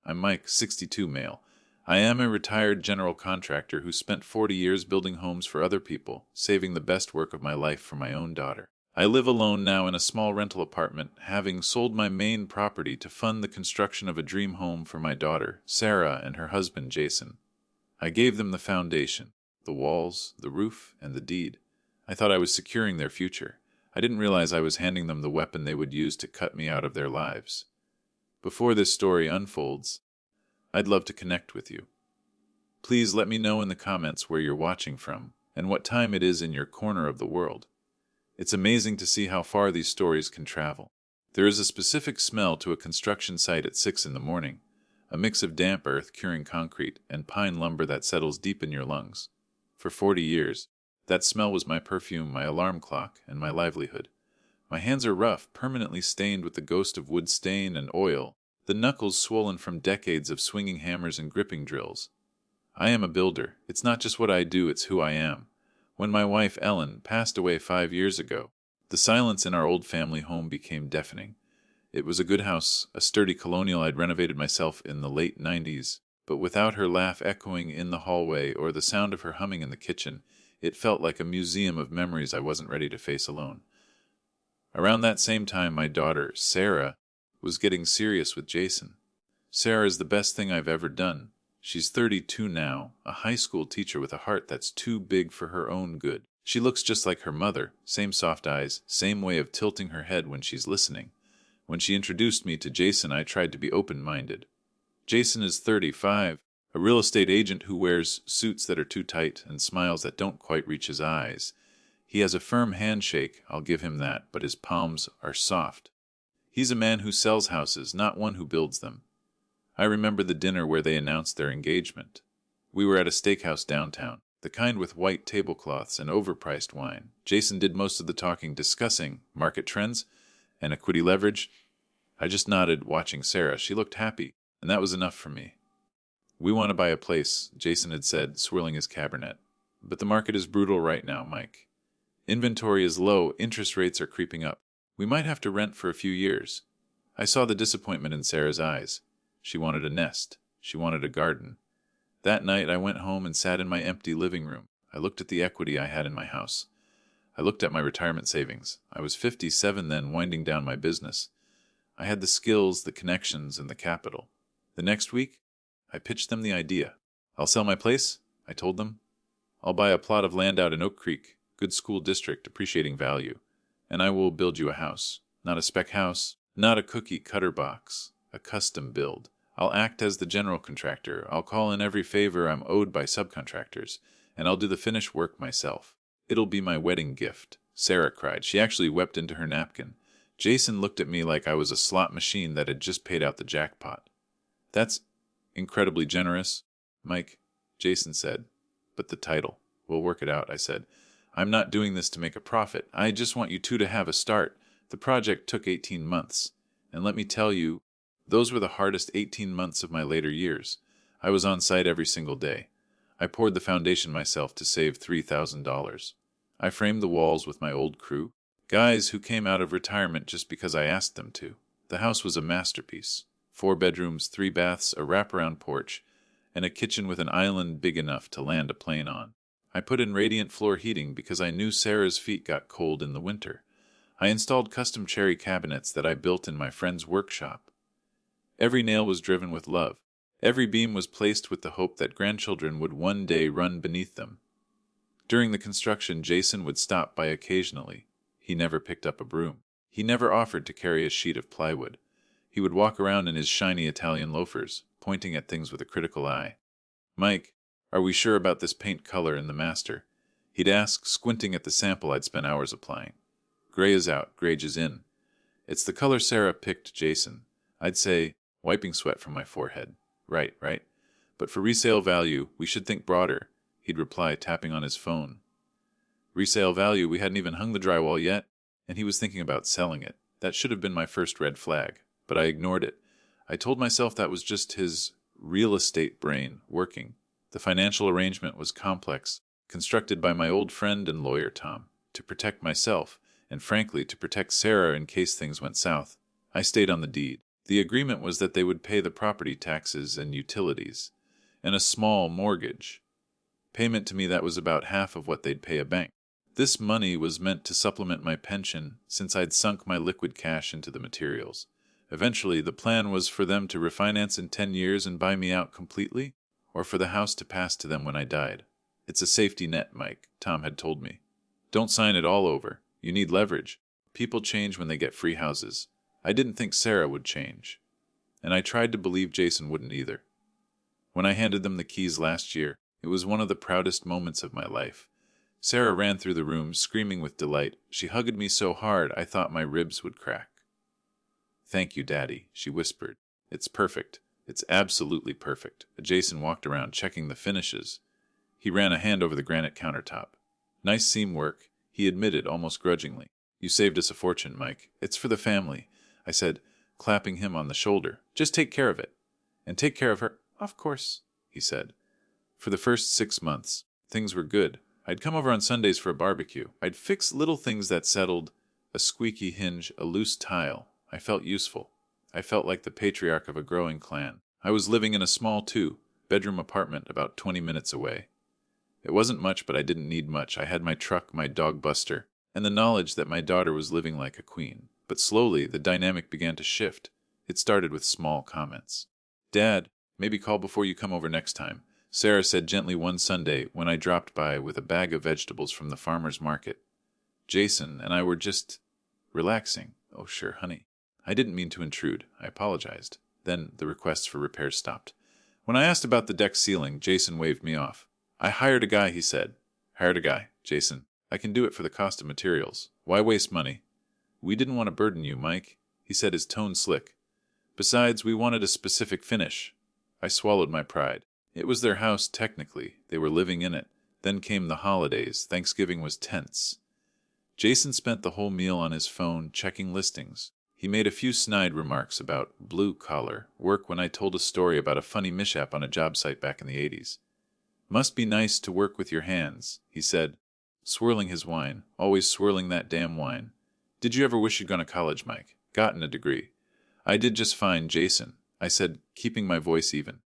I'm Mike, 62 male. I am a retired general contractor who spent 40 years building homes for other people, saving the best work of my life for my own daughter. I live alone now in a small rental apartment, having sold my main property to fund the construction of a dream home for my daughter, Sarah, and her husband, Jason. I gave them the foundation, the walls, the roof, and the deed. I thought I was securing their future. I didn't realize I was handing them the weapon they would use to cut me out of their lives. Before this story unfolds, I'd love to connect with you. Please let me know in the comments where you're watching from and what time it is in your corner of the world. It's amazing to see how far these stories can travel. There is a specific smell to a construction site at 6 in the morning, a mix of damp earth curing concrete and pine lumber that settles deep in your lungs. For 40 years, that smell was my perfume, my alarm clock, and my livelihood. My hands are rough, permanently stained with the ghost of wood stain and oil, the knuckles swollen from decades of swinging hammers and gripping drills. I am a builder. It's not just what I do, it's who I am. When my wife, Ellen, passed away 5 years ago, the silence in our old family home became deafening. It was a good house, a sturdy colonial I'd renovated myself in the late 90s, but without her laugh echoing in the hallway or the sound of her humming in the kitchen, it felt like a museum of memories I wasn't ready to face alone. Around that same time, my daughter, Sarah, was getting serious with Jason. Sarah is the best thing I've ever done. She's 32 now, a high school teacher with a heart that's too big for her own good. She looks just like her mother, same soft eyes, same way of tilting her head when she's listening. When she introduced me to Jason, I tried to be open-minded. Jason is 35, a real estate agent who wears suits that are too tight and smiles that don't quite reach his eyes. He has a firm handshake, I'll give him that, but his palms are soft. He's a man who sells houses, not one who builds them. I remember the dinner where they announced their engagement. We were at a steakhouse downtown, the kind with white tablecloths and overpriced wine. Jason did most of the talking, discussing market trends and equity leverage. I just nodded, watching Sarah. She looked happy, and that was enough for me. We want to buy a place, Jason had said, swirling his Cabernet. But the market is brutal right now, Mike. Inventory is low, interest rates are creeping up. We might have to rent for a few years. I saw the disappointment in Sarah's eyes. She wanted a nest. She wanted a garden. That night I went home and sat in my empty living room. I looked at the equity I had in my house. I looked at my retirement savings. I was 57 then, winding down my business. I had the skills, the connections, and the capital. The next week, I pitched them the idea. I'll sell my place, I told them. I'll buy a plot of land out in Oak Creek, good school district, appreciating value. And I will build you a house. Not a spec house, not a cookie-cutter box, a custom build. I'll act as the general contractor. I'll call in every favor I'm owed by subcontractors, and I'll do the finished work myself. It'll be my wedding gift, Sarah cried. She actually wept into her napkin. Jason looked at me like I was a slot machine that had just paid out the jackpot. That's incredibly generous, Mike, Jason said. But the title. We'll work it out, I said. I'm not doing this to make a profit. I just want you two to have a start. The project took 18 months. And let me tell you, those were the hardest 18 months of my later years. I was on site every single day. I poured the foundation myself to save $3,000. I framed the walls with my old crew, guys who came out of retirement just because I asked them to. The house was a masterpiece. 4 bedrooms, 3 baths, a wraparound porch, and a kitchen with an island big enough to land a plane on. I put in radiant floor heating because I knew Sarah's feet got cold in the winter. I installed custom cherry cabinets that I built in my friend's workshop. Every nail was driven with love. Every beam was placed with the hope that grandchildren would one day run beneath them. During the construction, Jason would stop by occasionally. He never picked up a broom. He never offered to carry a sheet of plywood. He would walk around in his shiny Italian loafers, pointing at things with a critical eye. Mike, are we sure about this paint color in the master? He'd ask, squinting at the sample I'd spent hours applying. Gray is out, grage is in. It's the color Sarah picked, Jason. I'd say, wiping sweat from my forehead. Right, right. But for resale value, we should think broader, he'd reply, tapping on his phone. Resale value, we hadn't even hung the drywall yet, and he was thinking about selling it. That should have been my first red flag, but I ignored it. I told myself that was just his real estate brain working. The financial arrangement was complex, constructed by my old friend and lawyer Tom, to protect myself, and frankly, to protect Sarah in case things went south. I stayed on the deed. The agreement was that they would pay the property taxes and utilities, and a small mortgage. Payment to me that was about half of what they'd pay a bank. This money was meant to supplement my pension since I'd sunk my liquid cash into the materials. Eventually, the plan was for them to refinance in 10 years and buy me out completely, or for the house to pass to them when I died. It's a safety net, Mike, Tom had told me. Don't sign it all over. You need leverage. People change when they get free houses. I didn't think Sarah would change. And I tried to believe Jason wouldn't either. When I handed them the keys last year, it was one of the proudest moments of my life. Sarah ran through the room, screaming with delight. She hugged me so hard I thought my ribs would crack. "Thank you, Daddy," she whispered. "It's perfect. It's absolutely perfect." Jason walked around, checking the finishes. He ran a hand over the granite countertop. "Nice seam work," he admitted almost grudgingly. "You saved us a fortune, Mike. It's for the family," I said, clapping him on the shoulder. "Just take care of it." "And take care of her." "Of course," he said. For the first 6 months, things were good. I'd come over on Sundays for a barbecue. I'd fix little things that settled, a squeaky hinge, a loose tile. I felt useful. I felt like the patriarch of a growing clan. I was living in a small 2-bedroom apartment about 20 minutes away. It wasn't much, but I didn't need much. I had my truck, my dog Buster, and the knowledge that my daughter was living like a queen. But slowly, the dynamic began to shift. It started with small comments. "Dad, maybe call before you come over next time," Sarah said gently one Sunday when I dropped by with a bag of vegetables from the farmer's market. Jason and I were just relaxing. "Oh, sure, honey." I didn't mean to intrude. I apologized. Then the requests for repairs stopped. When I asked about the deck ceiling, Jason waved me off. "I hired a guy," he said. "Hired a guy, Jason. I can do it for the cost of materials. Why waste money?" "We didn't want to burden you, Mike," he said, his tone slick. "Besides, we wanted a specific finish." I swallowed my pride. It was their house, technically. They were living in it. Then came the holidays. Thanksgiving was tense. Jason spent the whole meal on his phone, checking listings. He made a few snide remarks about blue-collar work when I told a story about a funny mishap on a job site back in the 80s. "Must be nice to work with your hands," he said, swirling his wine, always swirling that damn wine. "Did you ever wish you'd gone to college, Mike? Gotten a degree?" "I did just fine, Jason," I said, keeping my voice even.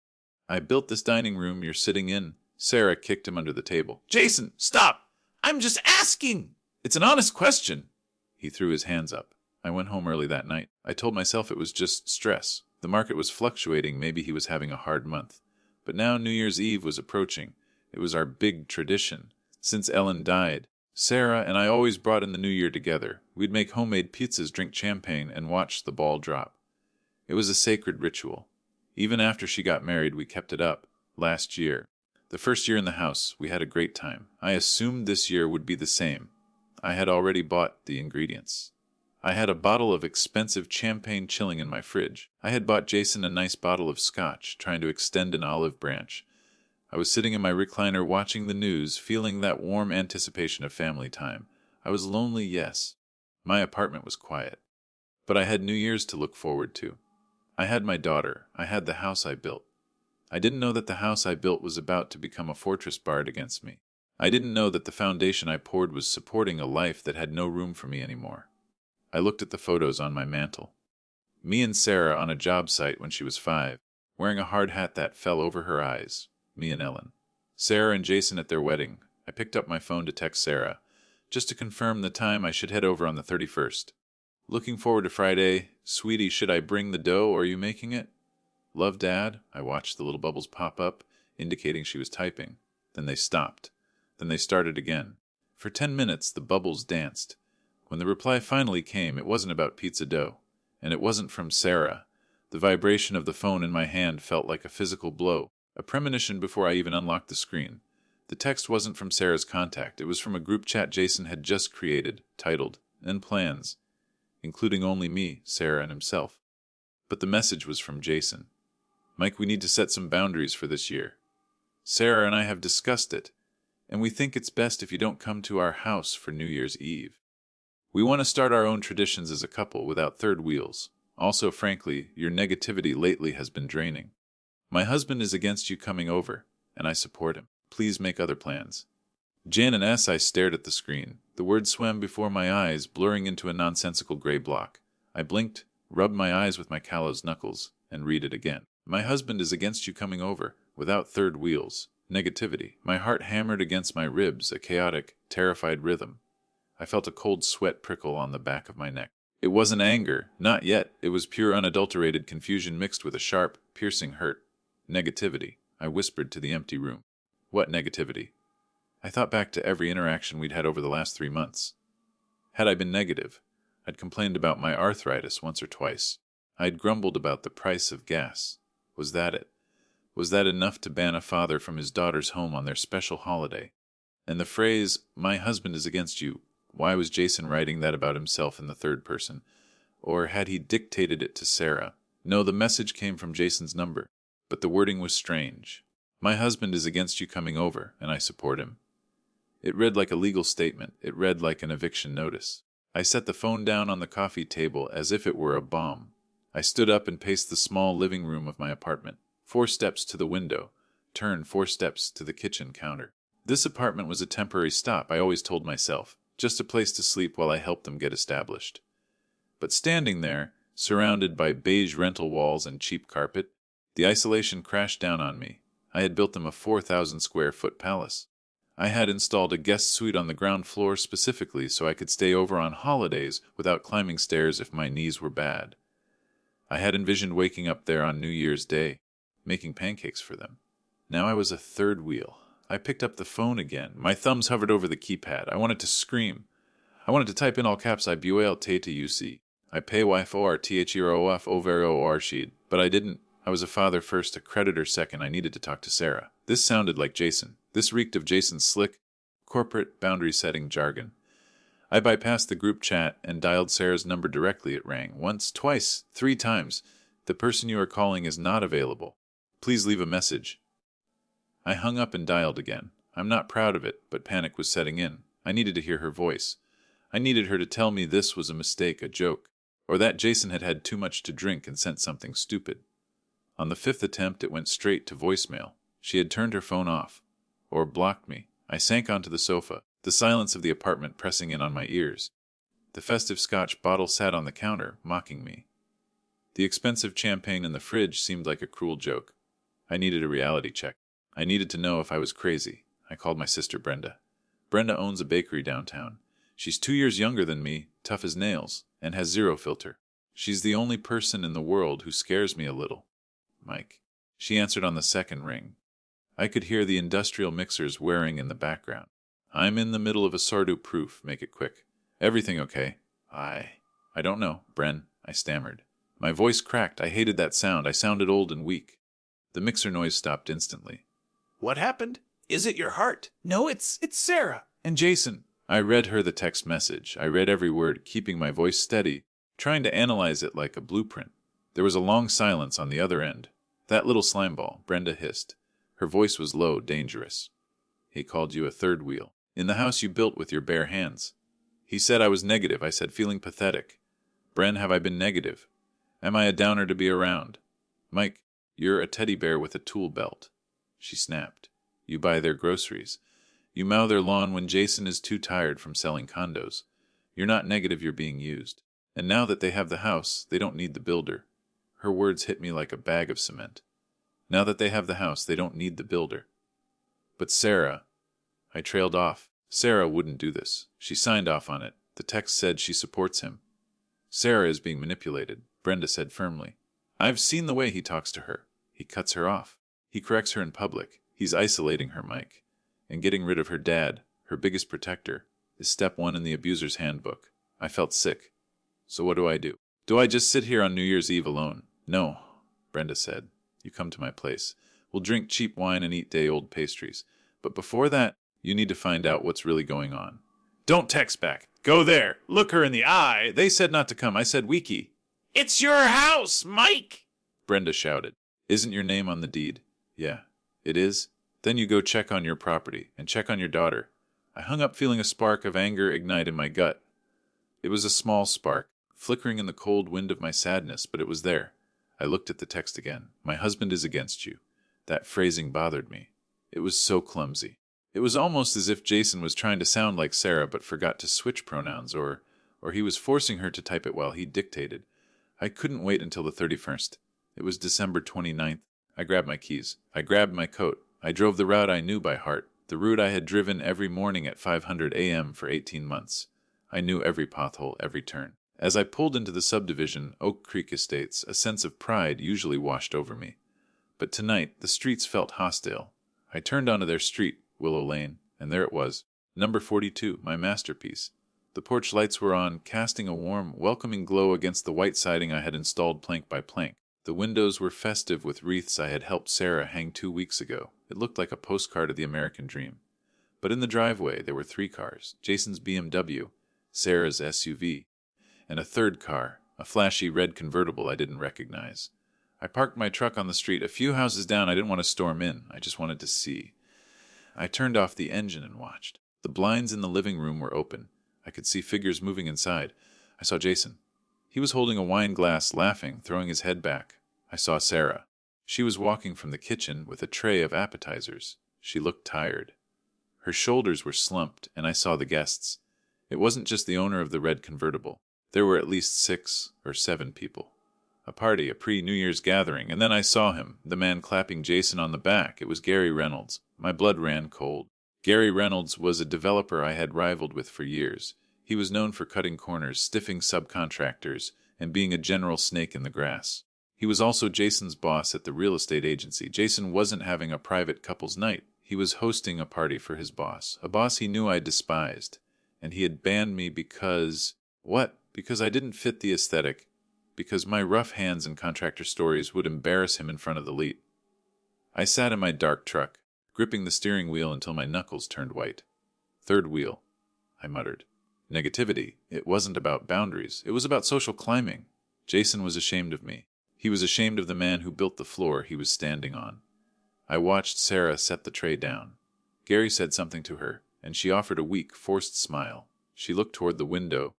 "I built this dining room you're sitting in." Sarah kicked him under the table. "Jason, stop! I'm just asking! It's an honest question." He threw his hands up. I went home early that night. I told myself it was just stress. The market was fluctuating, maybe he was having a hard month. But now New Year's Eve was approaching. It was our big tradition. Since Ellen died, Sarah and I always brought in the New Year together. We'd make homemade pizzas, drink champagne, and watch the ball drop. It was a sacred ritual. Even after she got married, we kept it up. Last year, the first year in the house, we had a great time. I assumed this year would be the same. I had already bought the ingredients. I had a bottle of expensive champagne chilling in my fridge. I had bought Jason a nice bottle of scotch, trying to extend an olive branch. I was sitting in my recliner watching the news, feeling that warm anticipation of family time. I was lonely, yes. My apartment was quiet. But I had New Year's to look forward to. I had my daughter. I had the house I built. I didn't know that the house I built was about to become a fortress barred against me. I didn't know that the foundation I poured was supporting a life that had no room for me anymore. I looked at the photos on my mantel. Me and Sarah on a job site when she was 5, wearing a hard hat that fell over her eyes. Me and Ellen. Sarah and Jason at their wedding. I picked up my phone to text Sarah, just to confirm the time I should head over on the 31st. "Looking forward to Friday. Sweetie, should I bring the dough or are you making it?" "Love, Dad." I watched the little bubbles pop up, indicating she was typing. Then they stopped. Then they started again. For 10 minutes, the bubbles danced. When the reply finally came, it wasn't about pizza dough. And it wasn't from Sarah. The vibration of the phone in my hand felt like a physical blow, a premonition before I even unlocked the screen. The text wasn't from Sarah's contact. It was from a group chat Jason had just created, titled, "And Plans," including only me, Sarah, and himself. But the message was from Jason. "Mike, we need to set some boundaries for this year. Sarah and I have discussed it, and we think it's best if you don't come to our house for New Year's Eve. We want to start our own traditions as a couple without third wheels. Also, frankly, your negativity lately has been draining. My husband is against you coming over, and I support him. Please make other plans." Jan and S. I stared at the screen. The words swam before my eyes, blurring into a nonsensical gray block. I blinked, rub my eyes with my calloused knuckles, and read it again. My husband is against you coming over, without third wheels. Negativity. My heart hammered against my ribs, a chaotic, terrified rhythm. I felt a cold sweat prickle on the back of my neck. It wasn't anger, not yet. It was pure unadulterated confusion mixed with a sharp, piercing hurt. Negativity. I whispered to the empty room. What negativity? I thought back to every interaction we'd had over the last 3 months. Had I been negative, I'd complained about my arthritis once or twice. I'd grumbled about the price of gas. Was that it? Was that enough to ban a father from his daughter's home on their special holiday? And the phrase, "my husband is against you," why was Jason writing that about himself in the third person? Or had he dictated it to Sarah? No, the message came from Jason's number, but the wording was strange. My husband is against you coming over, and I support him. It read like a legal statement. It read like an eviction notice. I set the phone down on the coffee table as if it were a bomb. I stood up and paced the small living room of my apartment. 4 steps to the window, turned 4 steps to the kitchen counter. This apartment was a temporary stop, I always told myself, just a place to sleep while I helped them get established. But standing there, surrounded by beige rental walls and cheap carpet, the isolation crashed down on me. I had built them a 4,000 square foot palace. I had installed a guest suite on the ground floor specifically so I could stay over on holidays without climbing stairs if my knees were bad. I had envisioned waking up there on New Year's Day, making pancakes for them. Now I was a third wheel. I picked up the phone again. My thumbs hovered over the keypad. I wanted to scream. I wanted to type in all caps, I buel tata UC. I pay wife or THEROF overo orshid. But I didn't. I was a father first, a creditor second. I needed to talk to Sarah. This sounded like Jason. This reeked of Jason's slick, corporate, boundary-setting jargon. I bypassed the group chat and dialed Sarah's number directly. It rang. Once, twice, 3 times. The person you are calling is not available. Please leave a message. I hung up and dialed again. I'm not proud of it, but panic was setting in. I needed to hear her voice. I needed her to tell me this was a mistake, a joke, or that Jason had had too much to drink and sent something stupid. On the 5th attempt, it went straight to voicemail. She had turned her phone off, or blocked me. I sank onto the sofa, the silence of the apartment pressing in on my ears. The festive Scotch bottle sat on the counter, mocking me. The expensive champagne in the fridge seemed like a cruel joke. I needed a reality check. I needed to know if I was crazy. I called my sister Brenda. Brenda owns a bakery downtown. She's 2 years younger than me, tough as nails, and has zero filter. She's the only person in the world who scares me a little. Mike. She answered on the second ring. I could hear the industrial mixers whirring in the background. I'm in the middle of a Sardu proof, make it quick. Everything okay? I don't know, Bren, I stammered. My voice cracked. I hated that sound. I sounded old and weak. The mixer noise stopped instantly. What happened? Is it your heart? No, it's Sarah. And Jason. I read her the text message. I read every word, keeping my voice steady, trying to analyze it like a blueprint. There was a long silence on the other end. That little slimeball, Brenda hissed. Her voice was low, dangerous. He called you a third wheel. In the house you built with your bare hands. He said I was negative. I said, feeling pathetic. Bren, have I been negative? Am I a downer to be around? Mike, you're a teddy bear with a tool belt. She snapped. You buy their groceries. You mow their lawn when Jason is too tired from selling condos. You're not negative, you're being used. And now that they have the house, they don't need the builder. Her words hit me like a bag of cement. Now that they have the house, they don't need the builder. But Sarah... I trailed off. Sarah wouldn't do this. She signed off on it. The text said she supports him. Sarah is being manipulated, Brenda said firmly. I've seen the way he talks to her. He cuts her off. He corrects her in public. He's isolating her, Mike. And getting rid of her dad, her biggest protector, is step 1 in the abuser's handbook. I felt sick. So what do? Do I just sit here on New Year's Eve alone? No, Brenda said. You come to my place. We'll drink cheap wine and eat day-old pastries. But before that, you need to find out what's really going on. Don't text back. Go there. Look her in the eye. They said not to come. I said Wiki. It's your house, Mike! Brenda shouted. Isn't your name on the deed? Yeah, it is. Then you go check on your property and check on your daughter. I hung up feeling a spark of anger ignite in my gut. It was a small spark, flickering in the cold wind of my sadness, but it was there. I looked at the text again. My husband is against you. That phrasing bothered me. It was so clumsy. It was almost as if Jason was trying to sound like Sarah but forgot to switch pronouns, or he was forcing her to type it while he dictated. I couldn't wait until the 31st. It was December 29th. I grabbed my keys. I grabbed my coat. I drove the route I knew by heart, the route I had driven every morning at 500 a.m. for 18 months. I knew every pothole, every turn. As I pulled into the subdivision, Oak Creek Estates, a sense of pride usually washed over me. But tonight, the streets felt hostile. I turned onto their street, Willow Lane, and there it was. Number 42, my masterpiece. The porch lights were on, casting a warm, welcoming glow against the white siding I had installed plank by plank. The windows were festive with wreaths I had helped Sarah hang 2 weeks ago. It looked like a postcard of the American dream. But in the driveway, there were 3 cars, Jason's BMW, Sarah's SUV, and a third car, a flashy red convertible I didn't recognize. I parked my truck on the street a few houses down. I didn't want to storm in. I just wanted to see. I turned off the engine and watched. The blinds in the living room were open. I could see figures moving inside. I saw Jason. He was holding a wine glass, laughing, throwing his head back. I saw Sarah. She was walking from the kitchen with a tray of appetizers. She looked tired. Her shoulders were slumped, and I saw the guests. It wasn't just the owner of the red convertible. There were at least 6 or 7 people. A party, a pre-New Year's gathering, and then I saw him, the man clapping Jason on the back. It was Gary Reynolds. My blood ran cold. Gary Reynolds was a developer I had rivaled with for years. He was known for cutting corners, stiffing subcontractors, and being a general snake in the grass. He was also Jason's boss at the real estate agency. Jason wasn't having a private couple's night. He was hosting a party for his boss, a boss he knew I despised. And he had banned me because... what? Because I didn't fit the aesthetic. Because my rough hands and contractor stories would embarrass him in front of the elite. I sat in my dark truck, gripping the steering wheel until my knuckles turned white. Third wheel, I muttered. Negativity. It wasn't about boundaries. It was about social climbing. Jason was ashamed of me. He was ashamed of the man who built the floor he was standing on. I watched Sarah set the tray down. Gary said something to her, and she offered a weak, forced smile. She looked toward the window,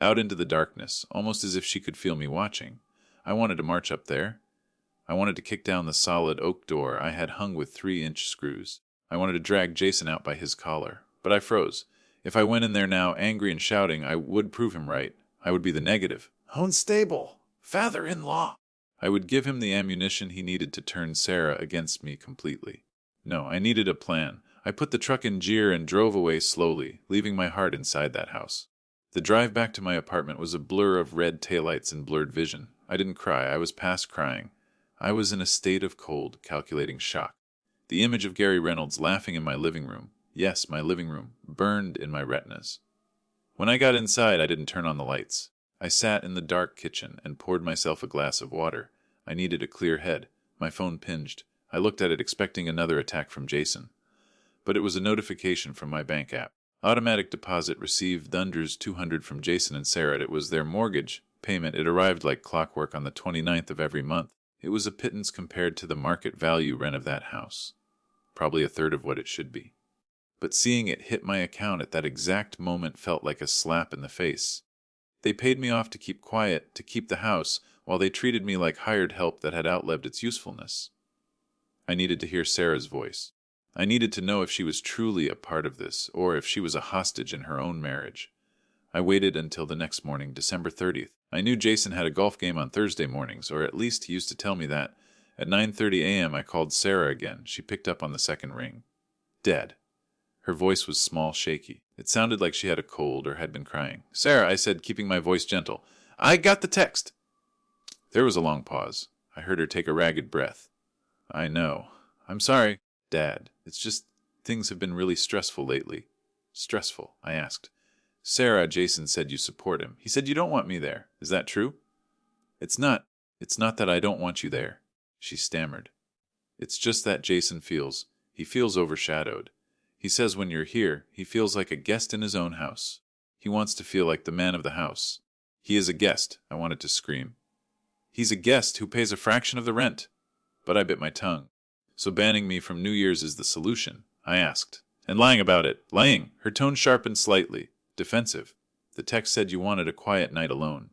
out into the darkness, almost as if she could feel me watching. I wanted to march up there. I wanted to kick down the solid oak door I had hung with 3-inch screws. I wanted to drag Jason out by his collar. But I froze. If I went in there now, angry and shouting, I would prove him right. I would be the negative. Unstable. Father-in-law. I would give him the ammunition he needed to turn Sarah against me completely. No, I needed a plan. I put the truck in gear and drove away slowly, leaving my heart inside that house. The drive back to my apartment was a blur of red taillights and blurred vision. I didn't cry. I was past crying. I was in a state of cold, calculating shock. The image of Gary Reynolds laughing in my living room, yes, my living room, burned in my retinas. When I got inside, I didn't turn on the lights. I sat in the dark kitchen and poured myself a glass of water. I needed a clear head. My phone pinged. I looked at it expecting another attack from Jason. But it was a notification from my bank app. Automatic deposit received Thunder's $200 from Jason and Sarah. It was their mortgage payment. It arrived like clockwork on the 29th of every month. It was a pittance compared to the market value rent of that house. Probably a third of what it should be. But seeing it hit my account at that exact moment felt like a slap in the face. They paid me off to keep quiet, to keep the house, while they treated me like hired help that had outlived its usefulness. I needed to hear Sarah's voice. I needed to know if she was truly a part of this, or if she was a hostage in her own marriage. I waited until the next morning, December 30th. I knew Jason had a golf game on Thursday mornings, or at least he used to tell me that. At 9:30 a.m. I called Sarah again. She picked up on the second ring. Dead. Her voice was small, shaky. It sounded like she had a cold or had been crying. Sarah, I said, keeping my voice gentle. I got the text. There was a long pause. I heard her take a ragged breath. I know. I'm sorry. Dad, it's just things have been really stressful lately. Stressful, I asked. Sarah, Jason said you support him. He said you don't want me there. Is that true? It's not that I don't want you there, she stammered. It's just that Jason feels. He feels overshadowed. He says when you're here, he feels like a guest in his own house. He wants to feel like the man of the house. He is a guest, I wanted to scream. He's a guest who pays a fraction of the rent. But I bit my tongue. So banning me from New Year's is the solution, I asked. And lying about it. Lying. Her tone sharpened slightly. Defensive. The text said you wanted a quiet night alone.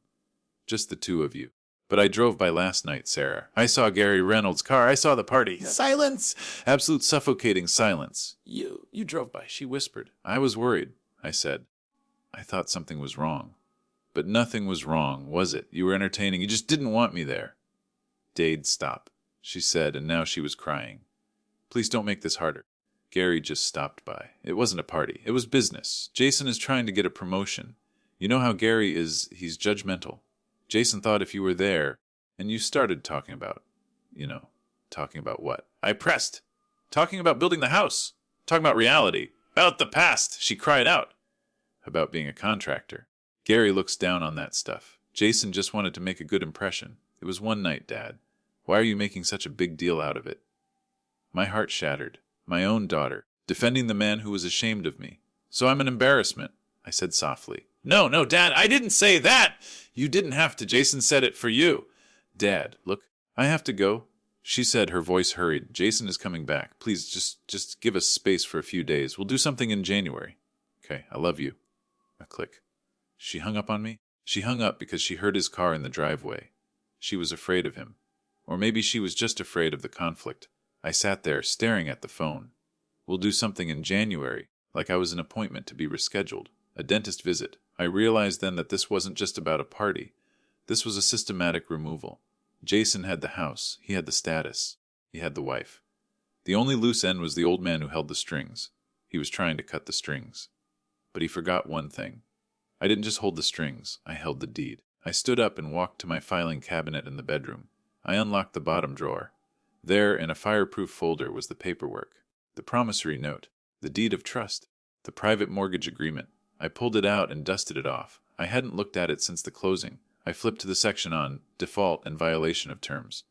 Just the two of you. But I drove by last night, Sarah. I saw Gary Reynolds' car. I saw the party. Silence! Absolute suffocating silence. You drove by, she whispered. I was worried, I said. I thought something was wrong. But nothing was wrong, was it? You were entertaining. You just didn't want me there. Dade, stop, she said, and now she was crying. Please don't make this harder. Gary just stopped by. It wasn't a party. It was business. Jason is trying to get a promotion. You know how Gary is, he's judgmental. Jason thought if you were there, and you started talking about, talking about what? I pressed. Talking about building the house. Talking about reality. About the past, she cried out. About being a contractor. Gary looks down on that stuff. Jason just wanted to make a good impression. It was one night, Dad. Why are you making such a big deal out of it? My heart shattered. My own daughter, defending the man who was ashamed of me. So I'm an embarrassment, I said softly. No, Dad, I didn't say that. You didn't have to. Jason said it for you. Dad, look, I have to go. She said, her voice hurried. Jason is coming back. Please, just give us space for a few days. We'll do something in January. Okay, I love you. A click. She hung up on me. She hung up because she heard his car in the driveway. She was afraid of him. Or maybe she was just afraid of the conflict. I sat there, staring at the phone. We'll do something in January, like I was an appointment to be rescheduled. A dentist visit. I realized then that this wasn't just about a party. This was a systematic removal. Jason had the house. He had the status. He had the wife. The only loose end was the old man who held the strings. He was trying to cut the strings. But he forgot one thing. I didn't just hold the strings. I held the deed. I stood up and walked to my filing cabinet in the bedroom. I unlocked the bottom drawer. There, in a fireproof folder, was the paperwork. The promissory note. The deed of trust. The private mortgage agreement. I pulled it out and dusted it off. I hadn't looked at it since the closing. I flipped to the section on default and violation of terms.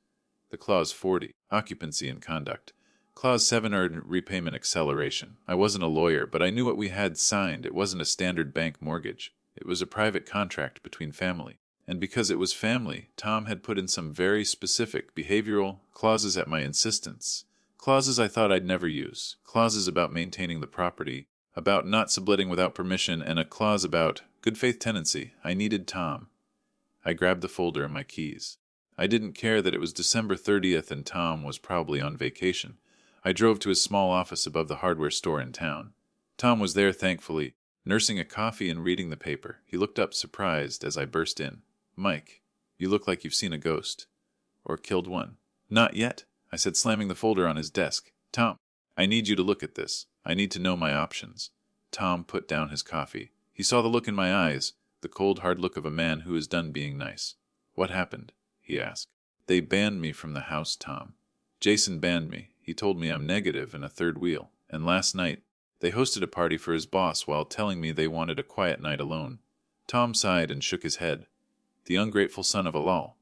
The Clause 40, occupancy and conduct. Clause 7, urgent repayment acceleration. I wasn't a lawyer, but I knew what we had signed. It wasn't a standard bank mortgage. It was a private contract between family. And because it was family, Tom had put in some very specific behavioral clauses at my insistence. Clauses I thought I'd never use. Clauses about maintaining the property, about not subletting without permission, and a clause about good faith tenancy. I needed Tom. I grabbed the folder and my keys. I didn't care that it was December 30th and Tom was probably on vacation. I drove to his small office above the hardware store in town. Tom was there, thankfully, nursing a coffee and reading the paper. He looked up surprised as I burst in. Mike, you look like you've seen a ghost. Or killed one. Not yet, I said, slamming the folder on his desk. Tom, I need you to look at this. I need to know my options. Tom put down his coffee. He saw the look in my eyes, the cold, hard look of a man who is done being nice. What happened? He asked. They banned me from the house, Tom. Jason banned me. He told me I'm negative and a third wheel. And last night, they hosted a party for his boss while telling me they wanted a quiet night alone. Tom sighed and shook his head. The ungrateful son of a law.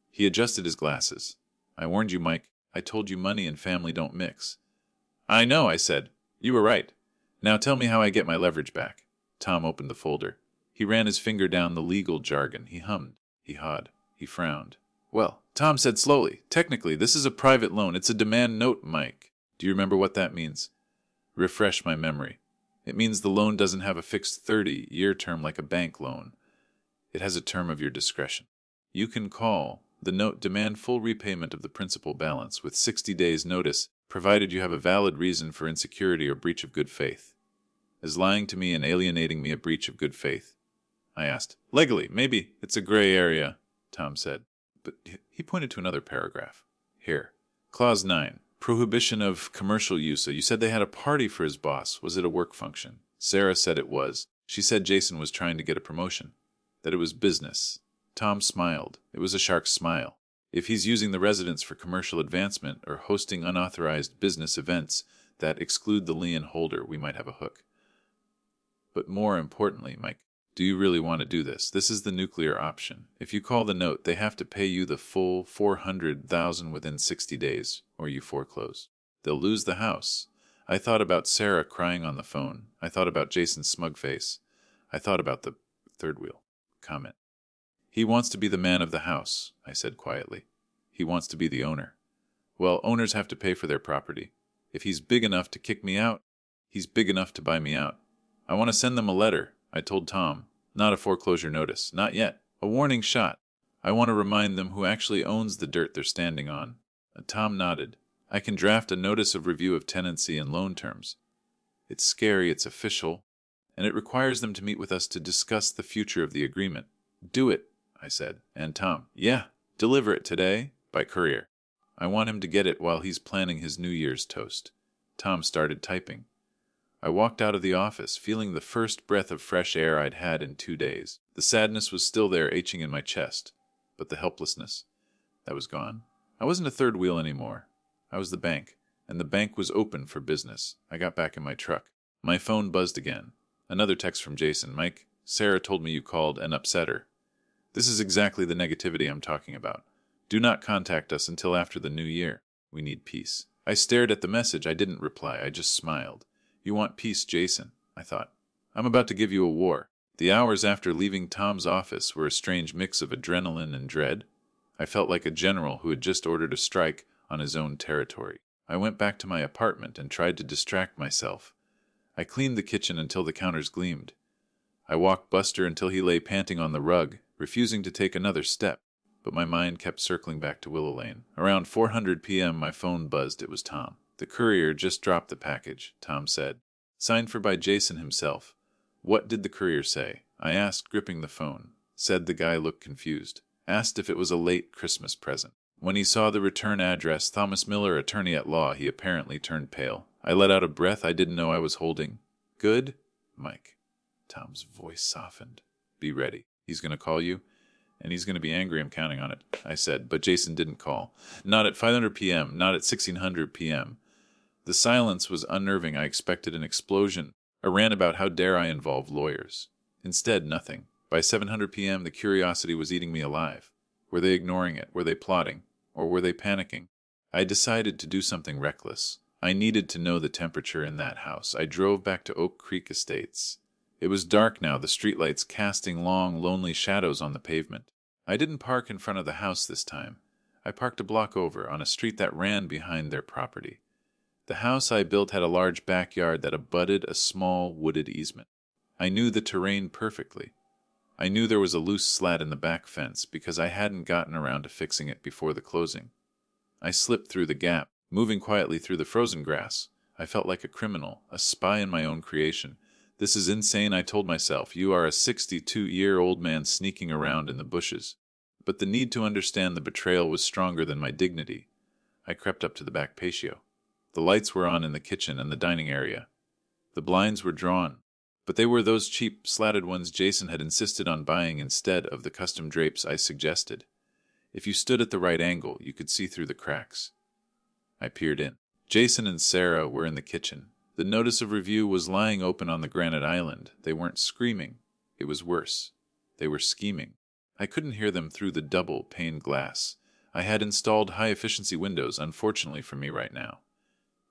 He adjusted his glasses. I warned you, Mike. I told you money and family don't mix. I know, I said. You were right. Now tell me how I get my leverage back. Tom opened the folder. He ran his finger down the legal jargon. He hummed. He hawed. He frowned. Well, Tom said slowly, technically, this is a private loan. It's a demand note, Mike. Do you remember what that means? Refresh my memory. It means the loan doesn't have a fixed 30-year term like a bank loan. It has a term of your discretion. You can call the note demand full repayment of the principal balance with 60 days' notice, provided you have a valid reason for insecurity or breach of good faith. Is lying to me and alienating me a breach of good faith? I asked. Legally, maybe. It's a gray area, Tom said. But he pointed to another paragraph. Here. Clause 9. Prohibition of commercial use. You said they had a party for his boss. Was it a work function? Sarah said it was. She said Jason was trying to get a promotion. That it was business. Tom smiled. It was a shark's smile. If he's using the residence for commercial advancement or hosting unauthorized business events that exclude the lien holder, we might have a hook. But more importantly, Mike, do you really want to do this? This is the nuclear option. If you call the note, they have to pay you the full $400,000 within 60 days, or you foreclose. They'll lose the house. I thought about Sarah crying on the phone. I thought about Jason's smug face. I thought about the third wheel. Comment. He wants to be the man of the house, I said quietly. He wants to be the owner. Well, owners have to pay for their property. If he's big enough to kick me out, he's big enough to buy me out. I want to send them a letter, I told Tom. Not a foreclosure notice. Not yet. A warning shot. I want to remind them who actually owns the dirt they're standing on. Tom nodded. I can draft a notice of review of tenancy and loan terms. It's scary, it's official, and it requires them to meet with us to discuss the future of the agreement. Do it, I said. And Tom, yeah, deliver it today by courier. I want him to get it while he's planning his New Year's toast. Tom started typing. I walked out of the office, feeling the first breath of fresh air I'd had in 2 days. The sadness was still there, aching in my chest, but the helplessness, that was gone. I wasn't a third wheel anymore. I was the bank, and the bank was open for business. I got back in my truck. My phone buzzed again. Another text from Jason. Mike, Sarah told me you called and upset her. This is exactly the negativity I'm talking about. Do not contact us until after the new year. We need peace. I stared at the message. I didn't reply. I just smiled. You want peace, Jason, I thought. I'm about to give you a war. The hours after leaving Tom's office were a strange mix of adrenaline and dread. I felt like a general who had just ordered a strike on his own territory. I went back to my apartment and tried to distract myself. I cleaned the kitchen until the counters gleamed. I walked Buster until he lay panting on the rug, refusing to take another step. But my mind kept circling back to Willow Lane. Around 4:00 p.m. my phone buzzed. It was Tom. The courier just dropped the package, Tom said. Signed for by Jason himself. What did the courier say? I asked, gripping the phone. Said the guy looked confused. Asked if it was a late Christmas present. When he saw the return address, Thomas Miller, attorney at law, he apparently turned pale. I let out a breath I didn't know I was holding. Good, Mike. Tom's voice softened. Be ready. He's going to call you, and he's going to be angry. I'm counting on it, I said, but Jason didn't call. Not at 5:00 p.m., not at 1600 p.m. The silence was unnerving. I expected an explosion, a rant about how dare I involve lawyers. Instead, nothing. By 7:00 p.m., the curiosity was eating me alive. Were they ignoring it? Were they plotting? Or were they panicking? I decided to do something reckless. I needed to know the temperature in that house. I drove back to Oak Creek Estates. It was dark now, the streetlights casting long, lonely shadows on the pavement. I didn't park in front of the house this time. I parked a block over, on a street that ran behind their property. The house I built had a large backyard that abutted a small wooded easement. I knew the terrain perfectly. I knew there was a loose slat in the back fence because I hadn't gotten around to fixing it before the closing. I slipped through the gap, moving quietly through the frozen grass. I felt like a criminal, a spy in my own creation. This is insane, I told myself. You are a 62-year-old man sneaking around in the bushes. But the need to understand the betrayal was stronger than my dignity. I crept up to the back patio. The lights were on in the kitchen and the dining area. The blinds were drawn, but they were those cheap, slatted ones Jason had insisted on buying instead of the custom drapes I suggested. If you stood at the right angle, you could see through the cracks. I peered in. Jason and Sarah were in the kitchen. The notice of review was lying open on the granite island. They weren't screaming. It was worse. They were scheming. I couldn't hear them through the double-pane glass. I had installed high-efficiency windows, unfortunately for me right now.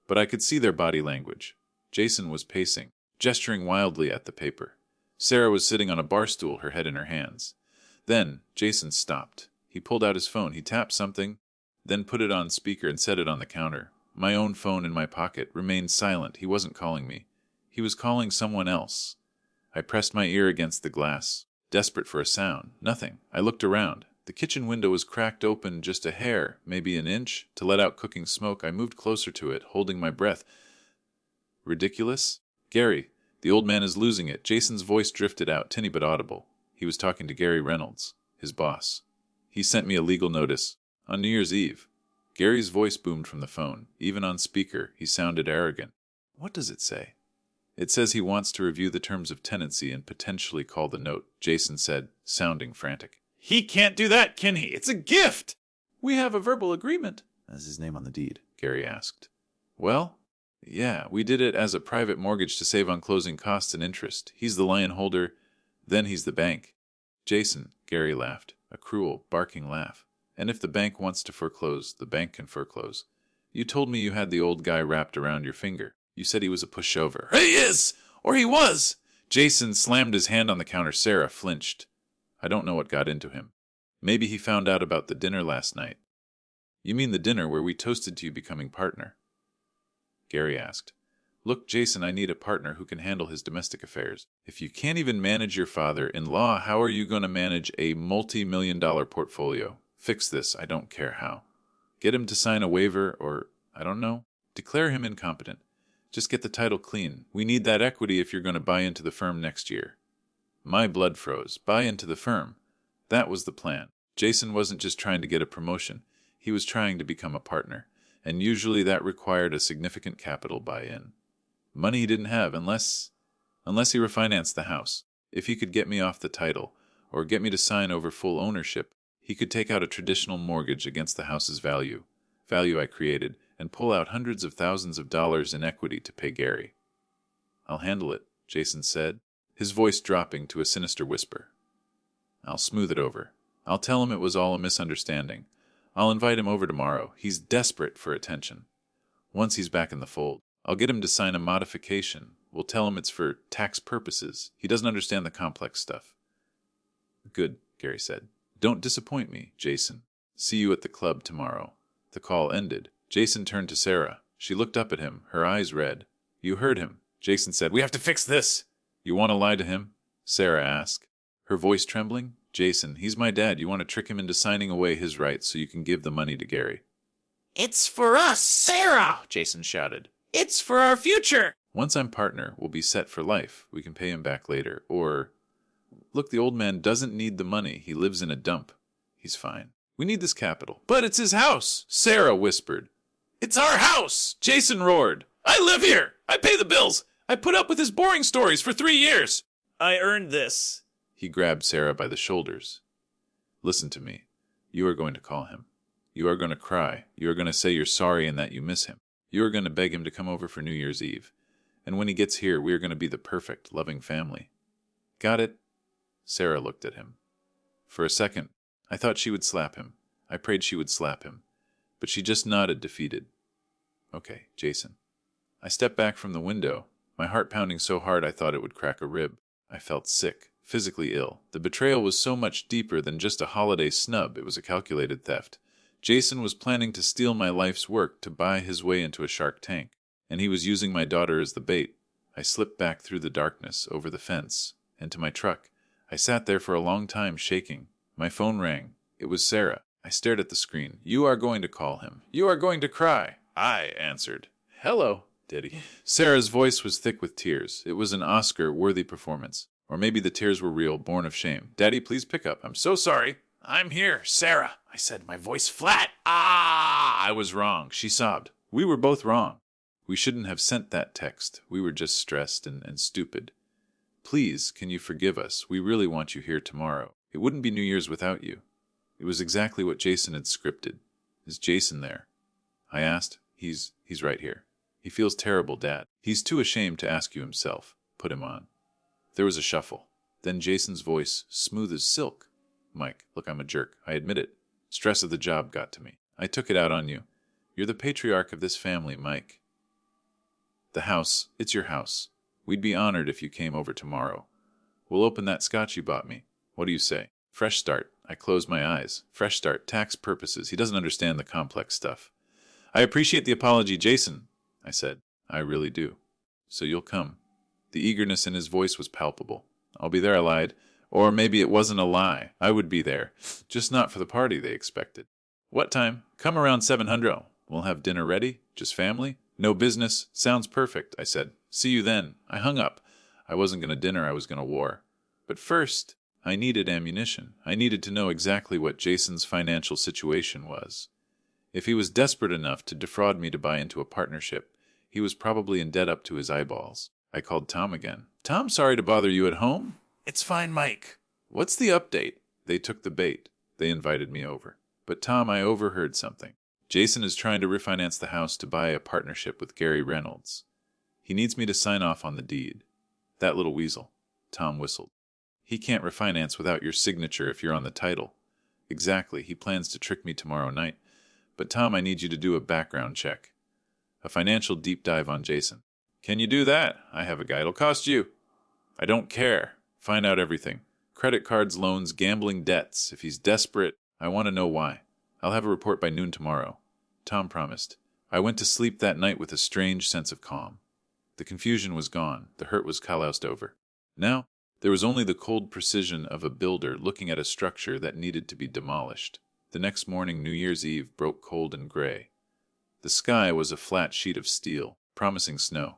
But I could see their body language. Jason was pacing, gesturing wildly at the paper. Sarah was sitting on a bar stool, her head in her hands. Then Jason stopped. He pulled out his phone. He tapped something, then put it on speaker and set it on the counter. My own phone in my pocket remained silent. He wasn't calling me. He was calling someone else. I pressed my ear against the glass, desperate for a sound. Nothing. I looked around. The kitchen window was cracked open just a hair, maybe an inch, to let out cooking smoke. I moved closer to it, holding my breath. Ridiculous? Gary, the old man is losing it. Jason's voice drifted out, tinny but audible. He was talking to Gary Reynolds, his boss. He sent me a legal notice. On New Year's Eve. Gary's voice boomed from the phone. Even on speaker, he sounded arrogant. What does it say? It says he wants to review the terms of tenancy and potentially call the note, Jason said, sounding frantic. He can't do that, can he? It's a gift! We have a verbal agreement. That's his name on the deed, Gary asked. Well, yeah, we did it as a private mortgage to save on closing costs and interest. He's the lion holder, then he's the bank. Jason, Gary laughed, a cruel, barking laugh. And if the bank wants to foreclose, the bank can foreclose. You told me you had the old guy wrapped around your finger. You said he was a pushover. He is! Or he was! Jason slammed his hand on the counter. Sarah flinched. I don't know what got into him. Maybe he found out about the dinner last night. You mean the dinner where we toasted to you becoming partner? Gary asked. Look, Jason, I need a partner who can handle his domestic affairs. If you can't even manage your father-in-law, how are you going to manage a multi-million-dollar portfolio? Fix this, I don't care how. Get him to sign a waiver or, I don't know, declare him incompetent. Just get the title clean. We need that equity if you're going to buy into the firm next year. My blood froze. Buy into the firm. That was the plan. Jason wasn't just trying to get a promotion, he was trying to become a partner, and usually that required a significant capital buy-in. Money he didn't have unless he refinanced the house. If he could get me off the title, or get me to sign over full ownership, he could take out a traditional mortgage against the house's value I created, and pull out hundreds of thousands of dollars in equity to pay Gary. I'll handle it, Jason said, his voice dropping to a sinister whisper. I'll smooth it over. I'll tell him it was all a misunderstanding. I'll invite him over tomorrow. He's desperate for attention. Once he's back in the fold, I'll get him to sign a modification. We'll tell him it's for tax purposes. He doesn't understand the complex stuff. Good, Gary said. Don't disappoint me, Jason. See you at the club tomorrow. The call ended. Jason turned to Sarah. She looked up at him, her eyes red. You heard him, Jason said. We have to fix this. You want to lie to him? Sarah asked, her voice trembling. Jason, he's my dad. You want to trick him into signing away his rights so you can give the money to Gary. It's for us, Sarah, Jason shouted. It's for our future. Once I'm partner, we'll be set for life. We can pay him back later. Or, look, the old man doesn't need the money. He lives in a dump. He's fine. We need this capital. But it's his house, Sarah whispered. It's our house, Jason roared. I live here. I pay the bills. I put up with his boring stories for 3 years. I earned this. He grabbed Sarah by the shoulders. Listen to me. You are going to call him. You are going to cry. You are going to say you're sorry and that you miss him. You are going to beg him to come over for New Year's Eve. And when he gets here, we are going to be the perfect, loving family. Got it? Sarah looked at him. For a second, I thought she would slap him. I prayed she would slap him. But she just nodded, defeated. Okay, Jason. I stepped back from the window, my heart pounding so hard I thought it would crack a rib. I felt sick, physically ill. The betrayal was so much deeper than just a holiday snub. It was a calculated theft. Jason was planning to steal my life's work to buy his way into a shark tank, and he was using my daughter as the bait. I slipped back through the darkness, over the fence, and to my truck. I sat there for a long time, shaking. My phone rang. It was Sarah. I stared at the screen. You are going to call him. You are going to cry. I answered. Hello, Daddy. Sarah's voice was thick with tears. It was an Oscar-worthy performance. Or maybe the tears were real, born of shame. Daddy, please pick up. I'm so sorry. I'm here, Sarah, I said, my voice flat. I was wrong. She sobbed. We were both wrong. We shouldn't have sent that text. We were just stressed and stupid. Please, can you forgive us? We really want you here tomorrow. It wouldn't be New Year's without you. It was exactly what Jason had scripted. Is Jason there? I asked. He's right here. He feels terrible, Dad. He's too ashamed to ask you himself. Put him on. There was a shuffle. Then Jason's voice, smooth as silk. Mike, look, I'm a jerk. I admit it. Stress of the job got to me. I took it out on you. You're the patriarch of this family, Mike. The house, it's your house. We'd be honored if you came over tomorrow. We'll open that scotch you bought me. What do you say? Fresh start. I closed my eyes. Fresh start. Tax purposes. He doesn't understand the complex stuff. I appreciate the apology, Jason, I said. I really do. So you'll come. The eagerness in his voice was palpable. I'll be there, I lied. Or maybe it wasn't a lie. I would be there. Just not for the party they expected. What time? Come around 700. We'll have dinner ready. Just family. No business. Sounds perfect, I said. See you then. I hung up. I wasn't going to dinner. I was going to war. But first, I needed ammunition. I needed to know exactly what Jason's financial situation was. If he was desperate enough to defraud me to buy into a partnership, he was probably in debt up to his eyeballs. I called Tom again. Tom, sorry to bother you at home. It's fine, Mike. What's the update? They took the bait. They invited me over. But Tom, I overheard something. Jason is trying to refinance the house to buy a partnership with Gary Reynolds. He needs me to sign off on the deed. That little weasel. Tom whistled. He can't refinance without your signature if you're on the title. Exactly. He plans to trick me tomorrow night. But Tom, I need you to do a background check. A financial deep dive on Jason. Can you do that? I have a guy. It'll cost you. I don't care. Find out everything. Credit cards, loans, gambling debts. If he's desperate, I want to know why. I'll have a report by noon tomorrow. Tom promised. I went to sleep that night with a strange sense of calm. The confusion was gone. The hurt was calloused over. Now, there was only the cold precision of a builder looking at a structure that needed to be demolished. The next morning, New Year's Eve, broke cold and gray. The sky was a flat sheet of steel, promising snow.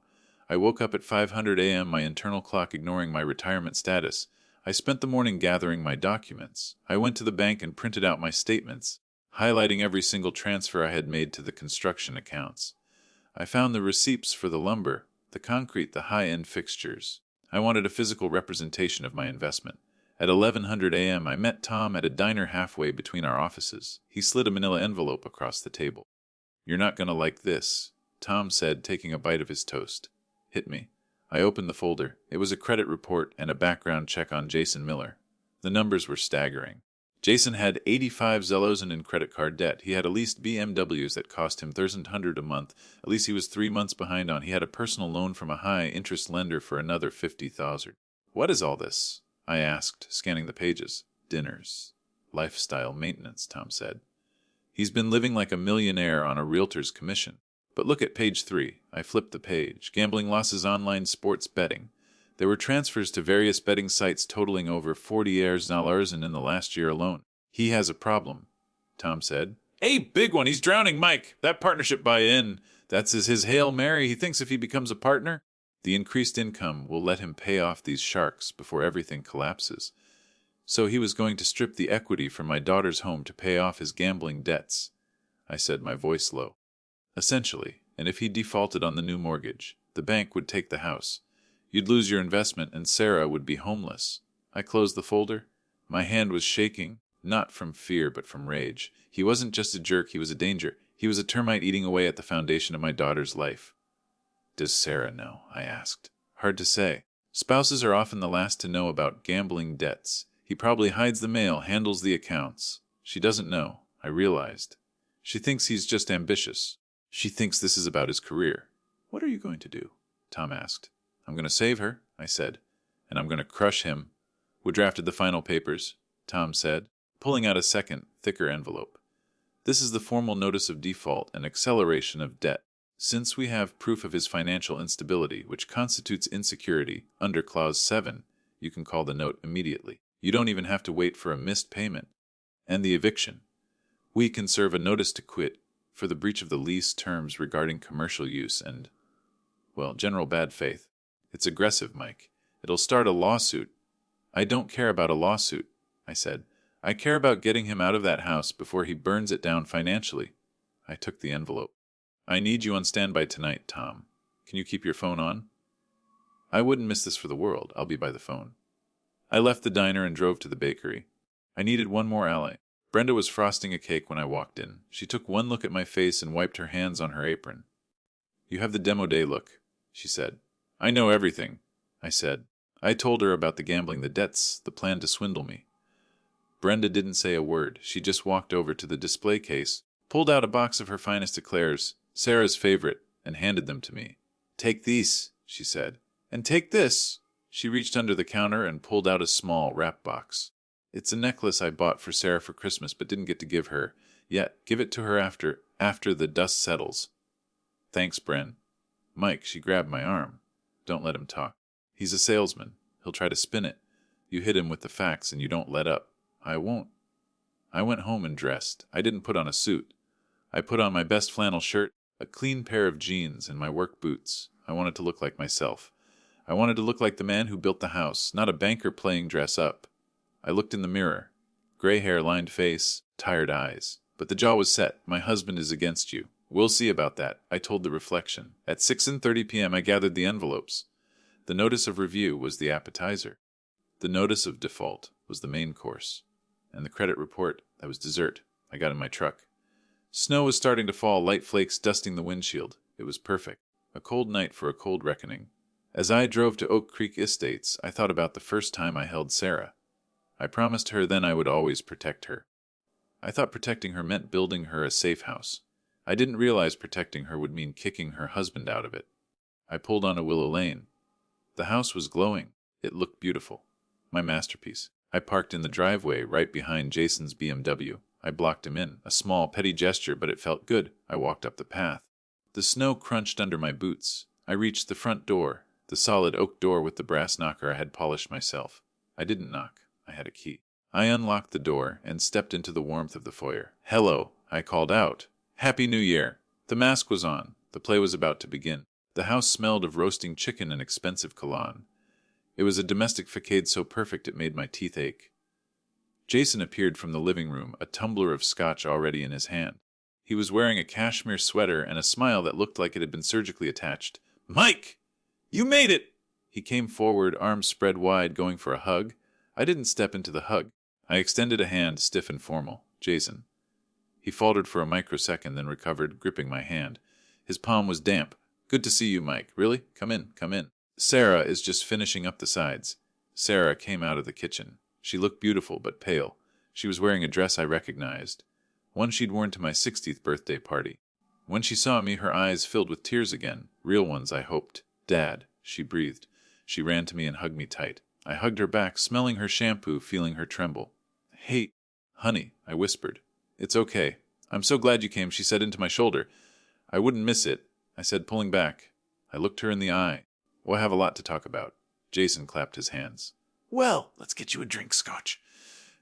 I woke up at 500 a.m., my internal clock ignoring my retirement status. I spent the morning gathering my documents. I went to the bank and printed out my statements, highlighting every single transfer I had made to the construction accounts. I found the receipts for the lumber, the concrete, the high-end fixtures. I wanted a physical representation of my investment. At 11:00 a.m., I met Tom at a diner halfway between our offices. He slid a manila envelope across the table. "You're not going to like this," Tom said, taking a bite of his toast. "Hit me." I opened the folder. It was a credit report and a background check on Jason Miller. The numbers were staggering. Jason had 85 Zellos in credit card debt. He had at least BMWs that cost him 1,300 a month. At least he was 3 months behind on. He had a personal loan from a high-interest lender for another 50,000. "What is all this?" I asked, scanning the pages. "Dinners. Lifestyle maintenance," Tom said. "He's been living like a millionaire on a realtor's commission." But look at page 3. I flipped the page. Gambling losses, online sports betting. There were transfers to various betting sites totaling over $40,000 in the last year alone. "He has a problem," Tom said. "A big one. He's drowning Mike. That partnership buy-in. That's his Hail Mary. He thinks if he becomes a partner, the increased income will let him pay off these sharks before everything collapses. So he was going to strip the equity from my daughter's home to pay off his gambling debts," I said, my voice low. "Essentially, and if he defaulted on the new mortgage, the bank would take the house. You'd lose your investment, and Sarah would be homeless." I closed the folder. My hand was shaking, not from fear but from rage. He wasn't just a jerk, he was a danger. He was a termite eating away at the foundation of my daughter's life. "Does Sarah know?" I asked. "Hard to say. Spouses are often the last to know about gambling debts. He probably hides the mail, handles the accounts. She doesn't know, I realized. She thinks he's just ambitious. She thinks this is about his career." "What are you going to do?" Tom asked. "I'm going to save her," I said, "and I'm going to crush him." "We drafted the final papers," Tom said, pulling out a second, thicker envelope. "This is the formal notice of default and acceleration of debt. Since we have proof of his financial instability, which constitutes insecurity, under Clause 7, you can call the note immediately. You don't even have to wait for a missed payment. And the eviction. We can serve a notice to quit for the breach of the lease terms regarding commercial use and, well, general bad faith. It's aggressive, Mike. It'll start a lawsuit." "I don't care about a lawsuit," I said. "I care about getting him out of that house before he burns it down financially." I took the envelope. "I need you on standby tonight, Tom. Can you keep your phone on?" "I wouldn't miss this for the world. I'll be by the phone." I left the diner and drove to the bakery. I needed one more ally. Brenda was frosting a cake when I walked in. She took one look at my face and wiped her hands on her apron. "You have the demo day look," she said. "I know everything," I said. I told her about the gambling, the debts, the plan to swindle me. Brenda didn't say a word. She just walked over to the display case, pulled out a box of her finest eclairs, Sarah's favorite, and handed them to me. "Take these," she said. "And take this." She reached under the counter and pulled out a small wrap box. "It's a necklace I bought for Sarah for Christmas but didn't get to give her. Yet, give it to her after the dust settles." "Thanks, Bren." "Mike," she grabbed my arm. "Don't let him talk. He's a salesman. He'll try to spin it. You hit him with the facts and you don't let up." "I won't." I went home and dressed. I didn't put on a suit. I put on my best flannel shirt, a clean pair of jeans, and my work boots. I wanted to look like myself. I wanted to look like the man who built the house, not a banker playing dress up. I looked in the mirror. Gray hair, lined face, tired eyes. But the jaw was set. "My husband is against you. We'll see about that," I told the reflection. At 6:30 p.m. I gathered the envelopes. The notice of review was the appetizer. The notice of default was the main course. And the credit report, that was dessert. I got in my truck. Snow was starting to fall, light flakes dusting the windshield. It was perfect. A cold night for a cold reckoning. As I drove to Oak Creek Estates, I thought about the first time I held Sarah. I promised her then I would always protect her. I thought protecting her meant building her a safe house. I didn't realize protecting her would mean kicking her husband out of it. I pulled onto Willow Lane. The house was glowing. It looked beautiful. My masterpiece. I parked in the driveway right behind Jason's BMW. I blocked him in. A small, petty gesture, but it felt good. I walked up the path. The snow crunched under my boots. I reached the front door, the solid oak door with the brass knocker I had polished myself. I didn't knock. I had a key. I unlocked the door and stepped into the warmth of the foyer. "Hello," I called out. "Happy New Year." The mask was on. The play was about to begin. The house smelled of roasting chicken and expensive cologne. It was a domestic facade so perfect it made my teeth ache. Jason appeared from the living room, a tumbler of scotch already in his hand. He was wearing a cashmere sweater and a smile that looked like it had been surgically attached. "Mike! You made it!" He came forward, arms spread wide, going for a hug. I didn't step into the hug. I extended a hand, stiff and formal. "Jason." He faltered for a microsecond, then recovered, gripping my hand. His palm was damp. "Good to see you, Mike. Really? Come in, come in. Sarah is just finishing up the sides." Sarah came out of the kitchen. She looked beautiful, but pale. She was wearing a dress I recognized, one she'd worn to my 60th birthday party. When she saw me, her eyes filled with tears again. Real ones, I hoped. "Dad," she breathed. She ran to me and hugged me tight. I hugged her back, smelling her shampoo, feeling her tremble. "Hey, honey," I whispered. "It's okay. I'm so glad you came," she said into my shoulder. "I wouldn't miss it," I said, pulling back. I looked her in the eye. "We'll have a lot to talk about." Jason clapped his hands. "Well, let's get you a drink, Scotch."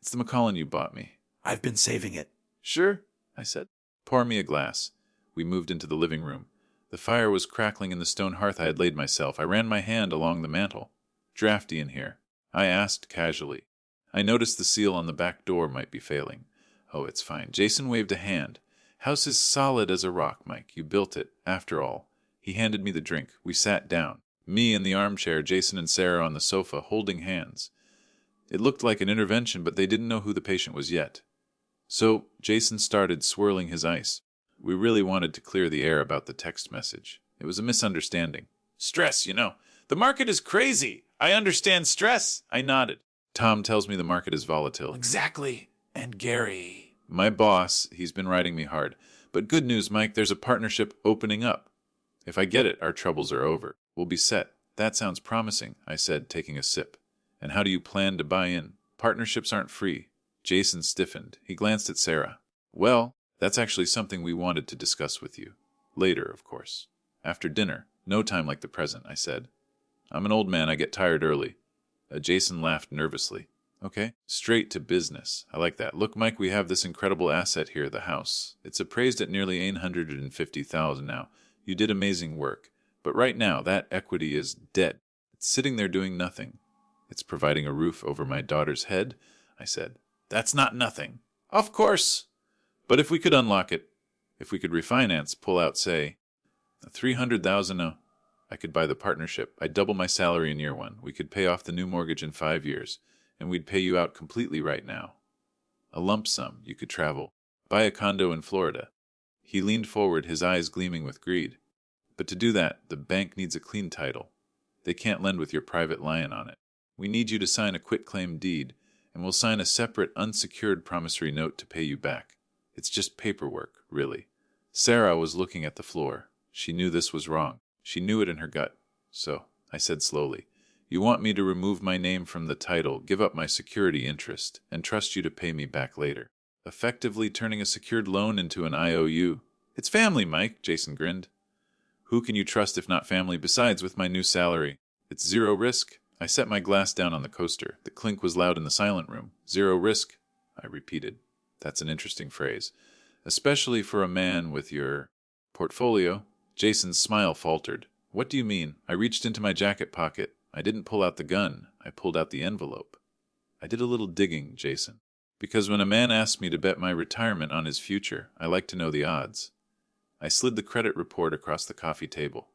"It's the Macallan you bought me." "I've been saving it." "Sure," I said. "Pour me a glass." We moved into the living room. The fire was crackling in the stone hearth I had laid myself. I ran my hand along the mantel. "Drafty in here?" I asked casually. I noticed the seal on the back door might be failing. "Oh, it's fine." Jason waved a hand. "House is solid as a rock, Mike. You built it, after all." He handed me the drink. We sat down. Me in the armchair, Jason and Sarah on the sofa, holding hands. It looked like an intervention, but they didn't know who the patient was yet. So Jason started swirling his ice. We really wanted to clear the air about the text message. It was a misunderstanding. "Stress, you know. The market is crazy. I understand stress." I nodded. "Tom tells me the market is volatile." "Exactly. And Gary." "My boss, he's been riding me hard. But good news, Mike, there's a partnership opening up. If I get it, our troubles are over. We'll be set." "That sounds promising," I said, taking a sip. "And how do you plan to buy in? Partnerships aren't free." Jason stiffened. He glanced at Sarah. "Well, that's actually something we wanted to discuss with you. Later, of course. After dinner. No time like the present," I said. "I'm an old man. I get tired early." Jason laughed nervously. "Okay. Straight to business. I like that. Look, Mike, we have this incredible asset here, the house. It's appraised at nearly $850,000 now. You did amazing work. But right now, that equity is dead. It's sitting there doing nothing." "It's providing a roof over my daughter's head," I said. "That's not nothing." "Of course." "But if we could unlock it, if we could refinance, pull out, say, $300,000, I could buy the partnership. I'd double my salary in year one. We could pay off the new mortgage in 5 years, and we'd pay you out completely right now. A lump sum. You could travel. Buy a condo in Florida." He leaned forward, his eyes gleaming with greed. "But to do that, the bank needs a clean title. They can't lend with your private lion on it. We need you to sign a quitclaim deed, and we'll sign a separate unsecured promissory note to pay you back. It's just paperwork, really." Sarah was looking at the floor. She knew this was wrong. She knew it in her gut. "So," I said slowly, "you want me to remove my name from the title, give up my security interest, and trust you to pay me back later. Effectively turning a secured loan into an IOU. It's family, Mike," Jason grinned. "Who can you trust if not family? Besides, with my new salary, it's zero risk." I set my glass down on the coaster. The clink was loud in the silent room. "Zero risk," I repeated. That's an interesting phrase. "Especially for a man with your portfolio." Jason's smile faltered. "What do you mean?" I reached into my jacket pocket. I didn't pull out the gun. I pulled out the envelope. I did a little digging, Jason. Because when a man asks me to bet my retirement on his future, I like to know the odds. I slid the credit report across the coffee table.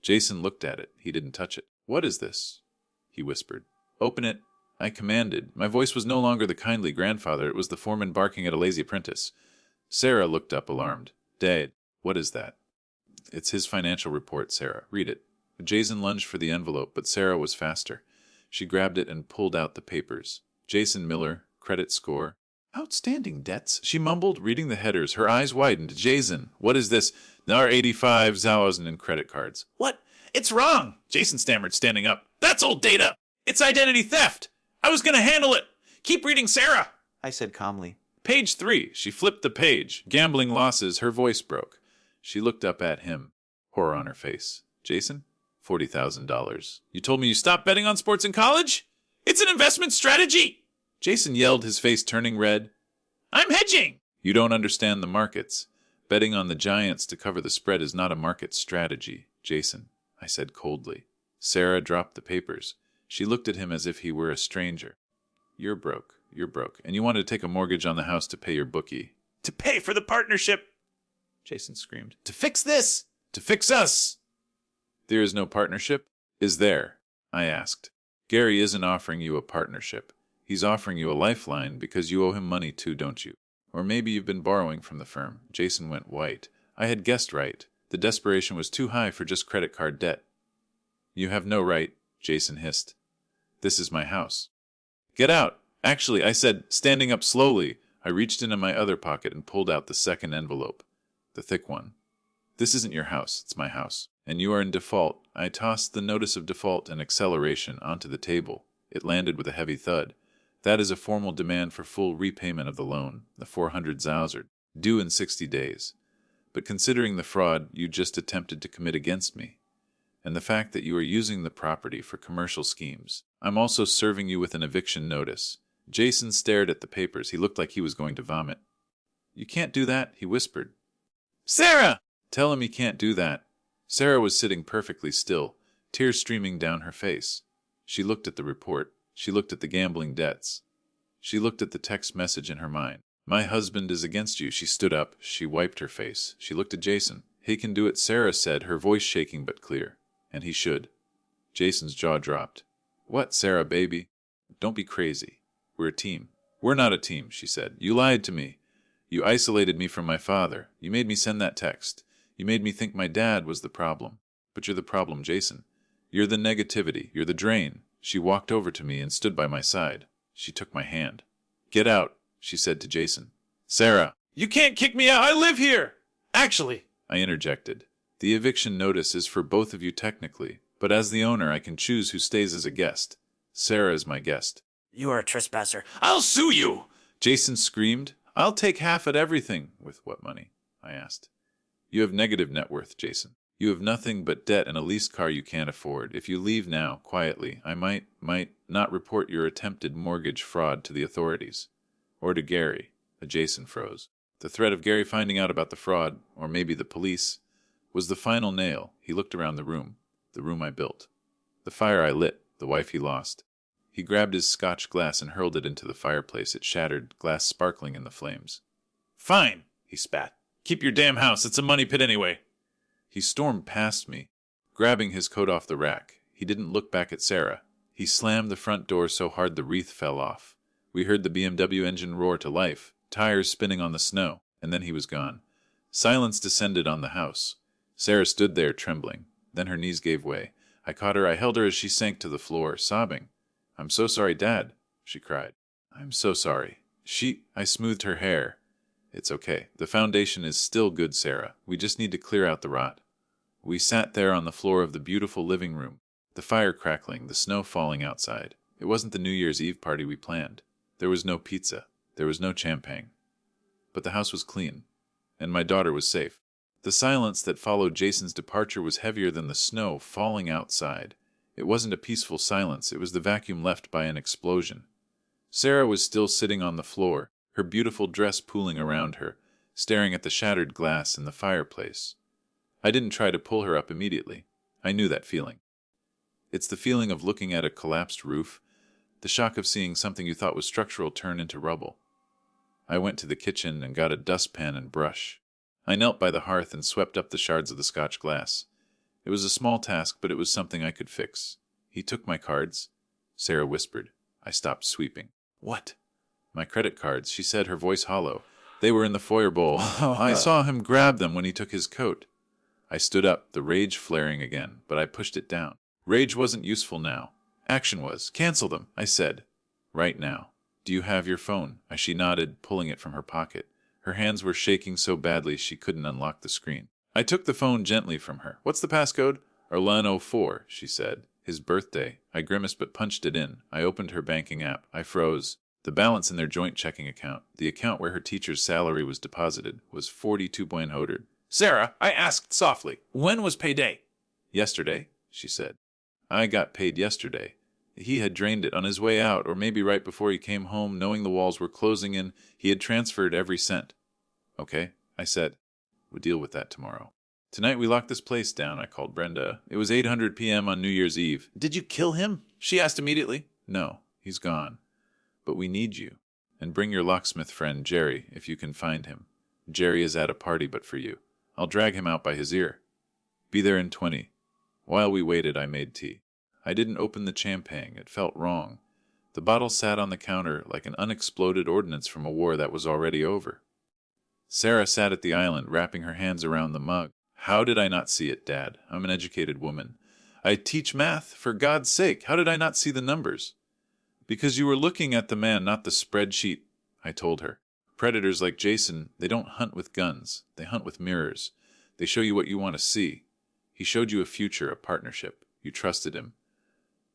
Jason looked at it. He didn't touch it. "What is this?" he whispered. "Open it," I commanded. My voice was no longer the kindly grandfather. It was the foreman barking at a lazy apprentice. Sarah looked up, alarmed. "Dad, what is that?" "It's his financial report, Sarah. Read it." Jason lunged for the envelope, but Sarah was faster. She grabbed it and pulled out the papers. Jason Miller, credit score. "Outstanding debts," she mumbled, reading the headers. Her eyes widened. "Jason, what is this? There are 85,000 in credit cards." "What? It's wrong," Jason stammered, standing up. "That's old data. It's identity theft. I was going to handle it. Keep reading, Sarah," I said calmly. "Page 3. She flipped the page. Gambling losses. Her voice broke. She looked up at him, horror on her face. "Jason? $40,000. You told me you stopped betting on sports in college?" "It's an investment strategy," Jason yelled, his face turning red. "I'm hedging." "You don't understand the markets. Betting on the Giants to cover the spread is not a market strategy, Jason," I said coldly. Sarah dropped the papers. She looked at him as if he were a stranger. You're broke, and you wanted to take a mortgage on the house to pay your bookie. To pay for the partnership, Jason screamed. To fix this! To fix us! There is no partnership? Is there? I asked. Gary isn't offering you a partnership. He's offering you a lifeline because you owe him money too, don't you? Or maybe you've been borrowing from the firm. Jason went white. I had guessed right. The desperation was too high for just credit card debt. You have no right, Jason hissed. This is my house. Get out! Actually, I said, standing up slowly. I reached into my other pocket and pulled out the second envelope. The thick one. This isn't your house, it's my house. And you are in default. I tossed the notice of default and acceleration onto the table. It landed with a heavy thud. That is a formal demand for full repayment of the loan, the 400 Zauzard, due in 60 days. But considering the fraud you just attempted to commit against me, and the fact that you are using the property for commercial schemes, I'm also serving you with an eviction notice. Jason stared at the papers. He looked like he was going to vomit. You can't do that, he whispered. Sarah! Tell him he can't do that. Sarah was sitting perfectly still, tears streaming down her face. She looked at the report. She looked at the gambling debts. She looked at the text message in her mind. My husband is against you. She stood up. She wiped her face. She looked at Jason. He can do it, Sarah said, her voice shaking but clear. And he should. Jason's jaw dropped. What, Sarah, baby? Don't be crazy. We're a team. We're not a team, she said. You lied to me. You isolated me from my father. You made me send that text. You made me think my dad was the problem. But you're the problem, Jason. You're the negativity. You're the drain. She walked over to me and stood by my side. She took my hand. Get out, she said to Jason. Sarah! You can't kick me out. I live here! Actually, I interjected. The eviction notice is for both of you technically, but as the owner I can choose who stays as a guest. Sarah is my guest. You are a trespasser. I'll sue you! Jason screamed. I'll take half at everything. With what money? I asked. You have negative net worth, Jason. You have nothing but debt and a leased car you can't afford. If you leave now, quietly, I might not report your attempted mortgage fraud to the authorities. Or to Gary. Jason froze. The threat of Gary finding out about the fraud, or maybe the police, was the final nail. He looked around the room I built. The fire I lit, the wife he lost. He grabbed his Scotch glass and hurled it into the fireplace. It shattered, glass sparkling in the flames. Fine, he spat. Keep your damn house. It's a money pit anyway. He stormed past me, grabbing his coat off the rack. He didn't look back at Sarah. He slammed the front door so hard the wreath fell off. We heard the BMW engine roar to life, tires spinning on the snow, and then he was gone. Silence descended on the house. Sarah stood there, trembling. Then her knees gave way. I caught her. I held her as she sank to the floor, sobbing. I'm so sorry, Dad, she cried. I'm so sorry. I smoothed her hair. It's okay. The foundation is still good, Sarah. We just need to clear out the rot. We sat there on the floor of the beautiful living room, the fire crackling, the snow falling outside. It wasn't the New Year's Eve party we planned. There was no pizza. There was no champagne. But the house was clean, and my daughter was safe. The silence that followed Jason's departure was heavier than the snow falling outside. It wasn't a peaceful silence. It was the vacuum left by an explosion. Sarah was still sitting on the floor, her beautiful dress pooling around her, staring at the shattered glass in the fireplace. I didn't try to pull her up immediately. I knew that feeling. It's the feeling of looking at a collapsed roof, the shock of seeing something you thought was structural turn into rubble. I went to the kitchen and got a dustpan and brush. I knelt by the hearth and swept up the shards of the Scotch glass. It was a small task, but it was something I could fix. He took my cards. Sarah whispered. I stopped sweeping. What? My credit cards, she said, her voice hollow. They were in the foyer bowl. I saw him grab them when he took his coat. I stood up, the rage flaring again, but I pushed it down. Rage wasn't useful now. Action was. Cancel them, I said. Right now. Do you have your phone? She nodded, pulling it from her pocket. Her hands were shaking so badly she couldn't unlock the screen. I took the phone gently from her. What's the passcode? Orlan 04, she said. His birthday. I grimaced but punched it in. I opened her banking app. I froze. The balance in their joint checking account, the account where her teacher's salary was deposited, was 42 Buenhoder. Sarah, I asked softly, when was payday? Yesterday, she said. I got paid yesterday. He had drained it on his way out, or maybe right before he came home, knowing the walls were closing in, he had transferred every cent. Okay, I said. We'll deal with that tomorrow. Tonight we locked this place down, I called Brenda. It was 8:00 p.m. on New Year's Eve. Did you kill him? she asked immediately. No, he's gone. But we need you. And bring your locksmith friend, Jerry, if you can find him. Jerry is at a party but for you. I'll drag him out by his ear. Be there in 20. While we waited, I made tea. I didn't open the champagne. It felt wrong. The bottle sat on the counter like an unexploded ordnance from a war that was already over. Sarah sat at the island, wrapping her hands around the mug. How did I not see it, Dad? I'm an educated woman. I teach math, for God's sake. How did I not see the numbers? Because you were looking at the man, not the spreadsheet, I told her. Predators like Jason, they don't hunt with guns. They hunt with mirrors. They show you what you want to see. He showed you a future, a partnership. You trusted him.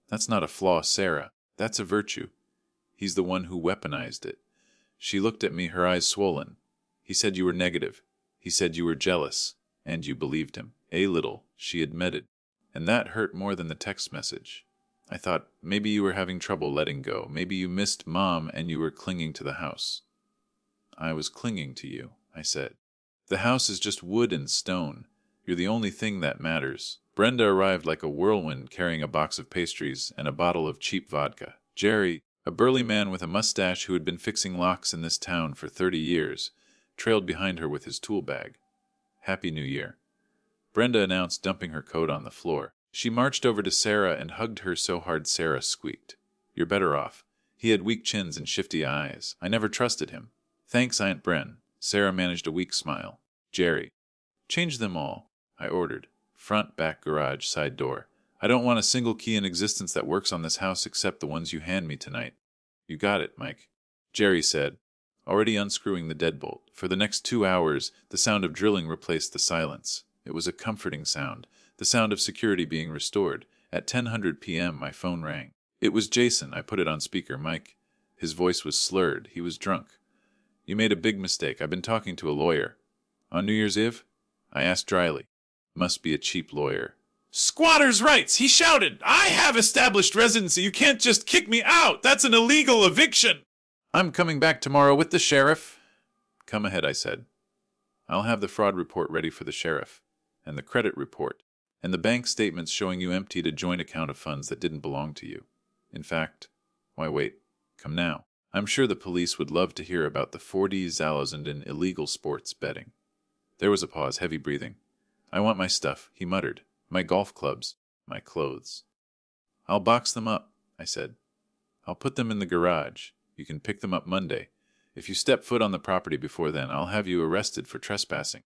That's not a flaw, Sarah. That's a virtue. He's the one who weaponized it. She looked at me, her eyes swollen. He said you were negative. He said you were jealous. And you believed him. A little, she admitted. And that hurt more than the text message. I thought, maybe you were having trouble letting go. Maybe you missed Mom and you were clinging to the house. I was clinging to you, I said. The house is just wood and stone. You're the only thing that matters. Brenda arrived like a whirlwind, carrying a box of pastries and a bottle of cheap vodka. Jerry, a burly man with a mustache who had been fixing locks in this town for 30 years, trailed behind her with his tool bag. Happy New Year. Brenda announced, dumping her coat on the floor. She marched over to Sarah and hugged her so hard Sarah squeaked. You're better off. He had weak chins and shifty eyes. I never trusted him. Thanks, Aunt Bren. Sarah managed a weak smile. Jerry. Change them all, I ordered. Front, back, garage, side door. I don't want a single key in existence that works on this house except the ones you hand me tonight. You got it, Mike. Jerry said, already unscrewing the deadbolt. For the next 2 hours, the sound of drilling replaced the silence. It was a comforting sound, the sound of security being restored. At 10:00 p.m., my phone rang. It was Jason. I put it on speaker. Mike. His voice was slurred. He was drunk. You made a big mistake. I've been talking to a lawyer. On New Year's Eve? I asked dryly. Must be a cheap lawyer. Squatters' rights! He shouted. I have established residency. You can't just kick me out. That's an illegal eviction. I'm coming back tomorrow with the sheriff. Come ahead, I said. I'll have the fraud report ready for the sheriff, and the credit report, and the bank statements showing you emptied a joint account of funds that didn't belong to you. In fact, why wait? Come now. I'm sure the police would love to hear about the 40,000 in illegal sports betting. There was a pause, heavy breathing. I want my stuff, he muttered. My golf clubs, my clothes. I'll box them up, I said. I'll put them in the garage. You can pick them up Monday. If you step foot on the property before then, I'll have you arrested for trespassing.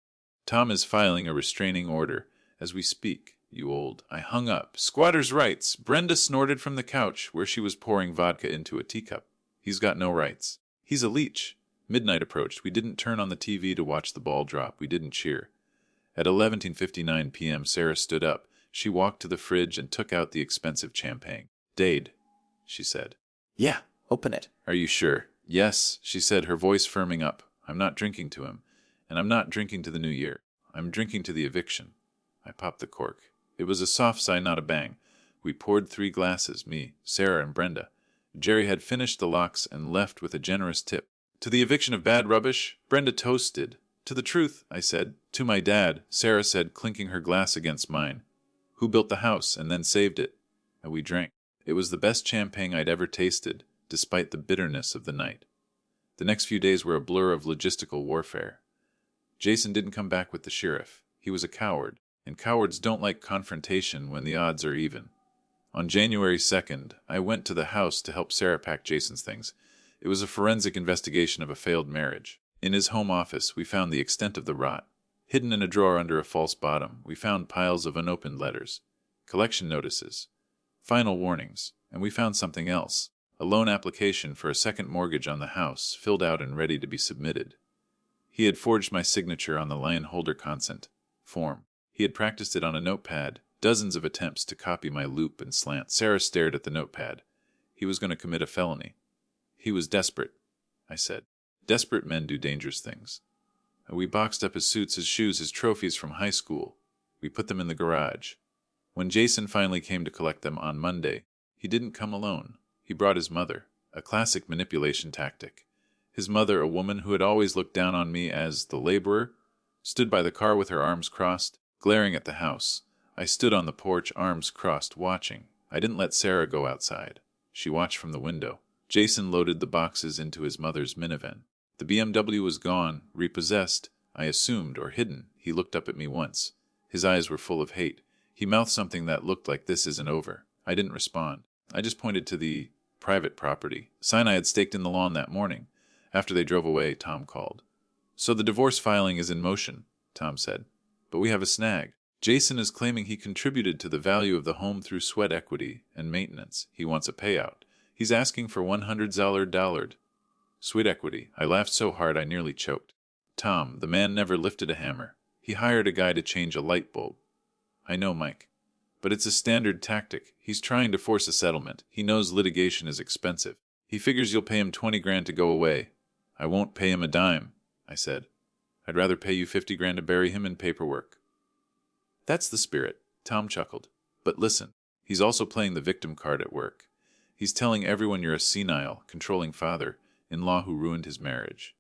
Tom is filing a restraining order as we speak, you old. I hung up. Squatters' rights. Brenda snorted from the couch where she was pouring vodka into a teacup. He's got no rights. He's a leech. Midnight approached. We didn't turn on the TV to watch the ball drop. We didn't cheer. At 11:59 p.m., Sarah stood up. She walked to the fridge and took out the expensive champagne. Dade, she said. Yeah, open it. Are you sure? Yes, she said, her voice firming up. I'm not drinking to him, and I'm not drinking to the new year. I'm drinking to the eviction. I popped the cork. It was a soft sigh, not a bang. We poured 3 glasses, me, Sarah, and Brenda. Jerry had finished the locks and left with a generous tip. To the eviction of bad rubbish, Brenda toasted. To the truth, I said. To my dad, Sarah said, clinking her glass against mine. Who built the house and then saved it? And we drank. It was the best champagne I'd ever tasted, despite the bitterness of the night. The next few days were a blur of logistical warfare. Jason didn't come back with the sheriff. He was a coward, and cowards don't like confrontation when the odds are even. On January 2nd, I went to the house to help Sarah pack Jason's things. It was a forensic investigation of a failed marriage. In his home office, we found the extent of the rot. Hidden in a drawer under a false bottom, we found piles of unopened letters, collection notices, final warnings, and we found something else, a loan application for a second mortgage on the house, filled out and ready to be submitted. He had forged my signature on the lion holder consent form. He had practiced it on a notepad, dozens of attempts to copy my loop and slant. Sarah stared at the notepad. He was going to commit a felony. He was desperate, I said. Desperate men do dangerous things. We boxed up his suits, his shoes, his trophies from high school. We put them in the garage. When Jason finally came to collect them on Monday, he didn't come alone. He brought his mother, a classic manipulation tactic. His mother, a woman who had always looked down on me as the laborer, stood by the car with her arms crossed, glaring at the house. I stood on the porch, arms crossed, watching. I didn't let Sarah go outside. She watched from the window. Jason loaded the boxes into his mother's minivan. The BMW was gone, repossessed, I assumed, or hidden. He looked up at me once. His eyes were full of hate. He mouthed something that looked like "this isn't over." I didn't respond. I just pointed to the private property, sign I had staked in the lawn that morning. After they drove away, Tom called. "So the divorce filing is in motion," Tom said. "But we have a snag. Jason is claiming he contributed to the value of the home through sweat equity and maintenance. He wants a payout. He's asking for $100,000. Sweat equity." I laughed so hard I nearly choked. "Tom, the man never lifted a hammer. He hired a guy to change a light bulb." "I know, Mike. But it's a standard tactic. He's trying to force a settlement. He knows litigation is expensive. He figures you'll pay him 20 grand to go away." "I won't pay him a dime," I said. "I'd rather pay you 50 grand to bury him in paperwork." "That's the spirit," Tom chuckled. "But listen, he's also playing the victim card at work. He's telling everyone you're a senile, controlling father-in-law who ruined his marriage."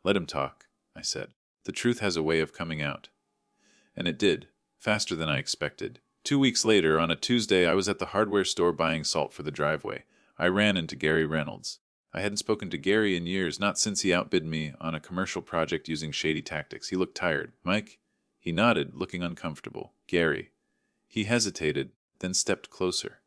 "Let him talk," I said. "The truth has a way of coming out." And it did, faster than I expected. 2 weeks later, on a Tuesday, I was at the hardware store buying salt for the driveway. I ran into Gary Reynolds. I hadn't spoken to Gary in years, not since he outbid me on a commercial project using shady tactics. He looked tired. "Mike?" He nodded, looking uncomfortable. "Gary." He hesitated, then stepped closer.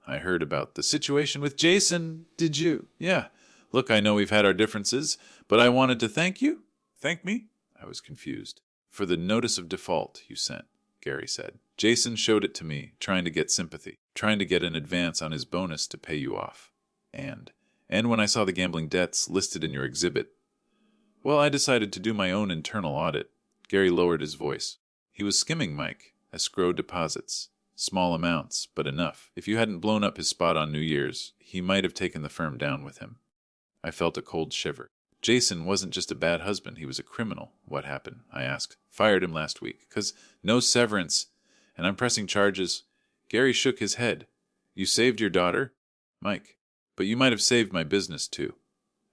"I heard about the situation with Jason. Did you?" "Yeah. Look, I know we've had our differences, but I wanted to thank you." "Thank me?" I was confused. "For the notice of default you sent," Gary said. "Jason showed it to me, trying to get sympathy, trying to get an advance on his bonus to pay you off. And when I saw the gambling debts listed in your exhibit, well, I decided to do my own internal audit." Gary lowered his voice. "He was skimming, Mike. Escrow deposits. Small amounts, but enough. If you hadn't blown up his spot on New Year's, he might have taken the firm down with him." I felt a cold shiver. "Jason wasn't just a bad husband, he was a criminal." "What happened?" I asked. "Fired him last week. 'Cause no severance, and I'm pressing charges." Gary shook his head. "You saved your daughter, Mike, but you might have saved my business too."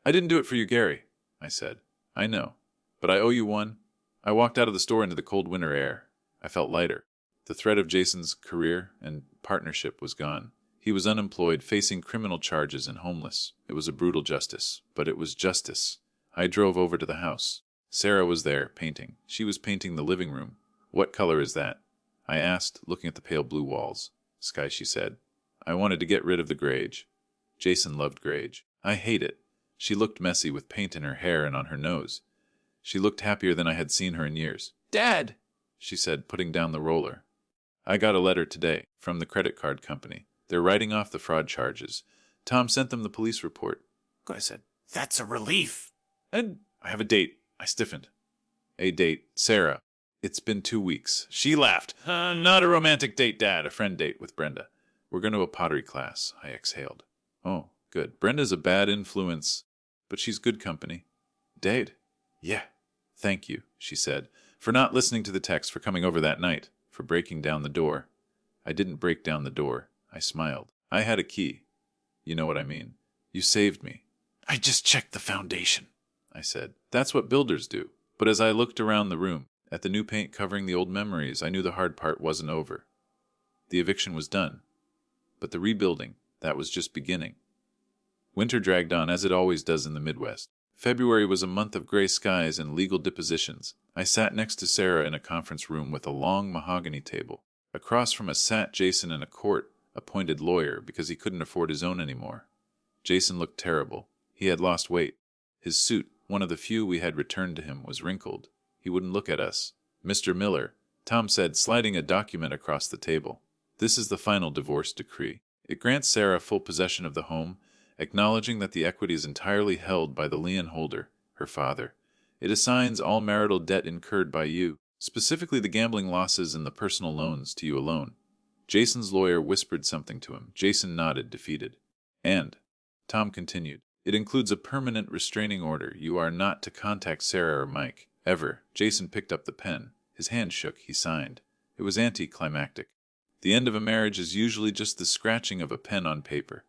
"I didn't do it for you, Gary," I said. "I know, but I owe you one." I walked out of the store into the cold winter air. I felt lighter. The threat of Jason's career and partnership was gone. He was unemployed, facing criminal charges, and homeless. It was a brutal justice, but it was justice. I drove over to the house. Sarah was there, painting. She was painting the living room. "What color is that?" I asked, looking at the pale blue walls. "Sky," she said. "I wanted to get rid of the grage." Jason loved grage. "I hate it." She looked messy, with paint in her hair and on her nose. She looked happier than I had seen her in years. "Dad," she said, putting down the roller. "I got a letter today from the credit card company. They're writing off the fraud charges. Tom sent them the police report." I said, "That's a relief." "And I have a date." I stiffened. "A date, Sarah. It's been 2 weeks." She laughed. "Not a romantic date, Dad. A friend date with Brenda. We're going to a pottery class." I exhaled. "Oh, good. Brenda's a bad influence, but she's good company." "Date?" "Yeah." "Thank you," she said, "for not listening to the text, for coming over that night, for breaking down the door." "I didn't break down the door." I smiled. "I had a key. You know what I mean. You saved me." "I just checked the foundation," I said. "That's what builders do." But as I looked around the room, at the new paint covering the old memories, I knew the hard part wasn't over. The eviction was done. But the rebuilding, that was just beginning. Winter dragged on, as it always does in the Midwest. February was a month of gray skies and legal depositions. I sat next to Sarah in a conference room with a long mahogany table. Across from us sat Jason in a court-appointed lawyer because he couldn't afford his own anymore. Jason looked terrible. He had lost weight. His suit, one of the few we had returned to him, was wrinkled. He wouldn't look at us. "Mr. Miller," Tom said, sliding a document across the table. "This is the final divorce decree. It grants Sarah full possession of the home, acknowledging that the equity is entirely held by the lien holder, her father. It assigns all marital debt incurred by you, specifically the gambling losses and the personal loans, to you alone." Jason's lawyer whispered something to him. Jason nodded, defeated. "And," Tom continued, "it includes a permanent restraining order. You are not to contact Sarah or Mike, ever." Jason picked up the pen. His hand shook. He signed. It was anticlimactic. The end of a marriage is usually just the scratching of a pen on paper.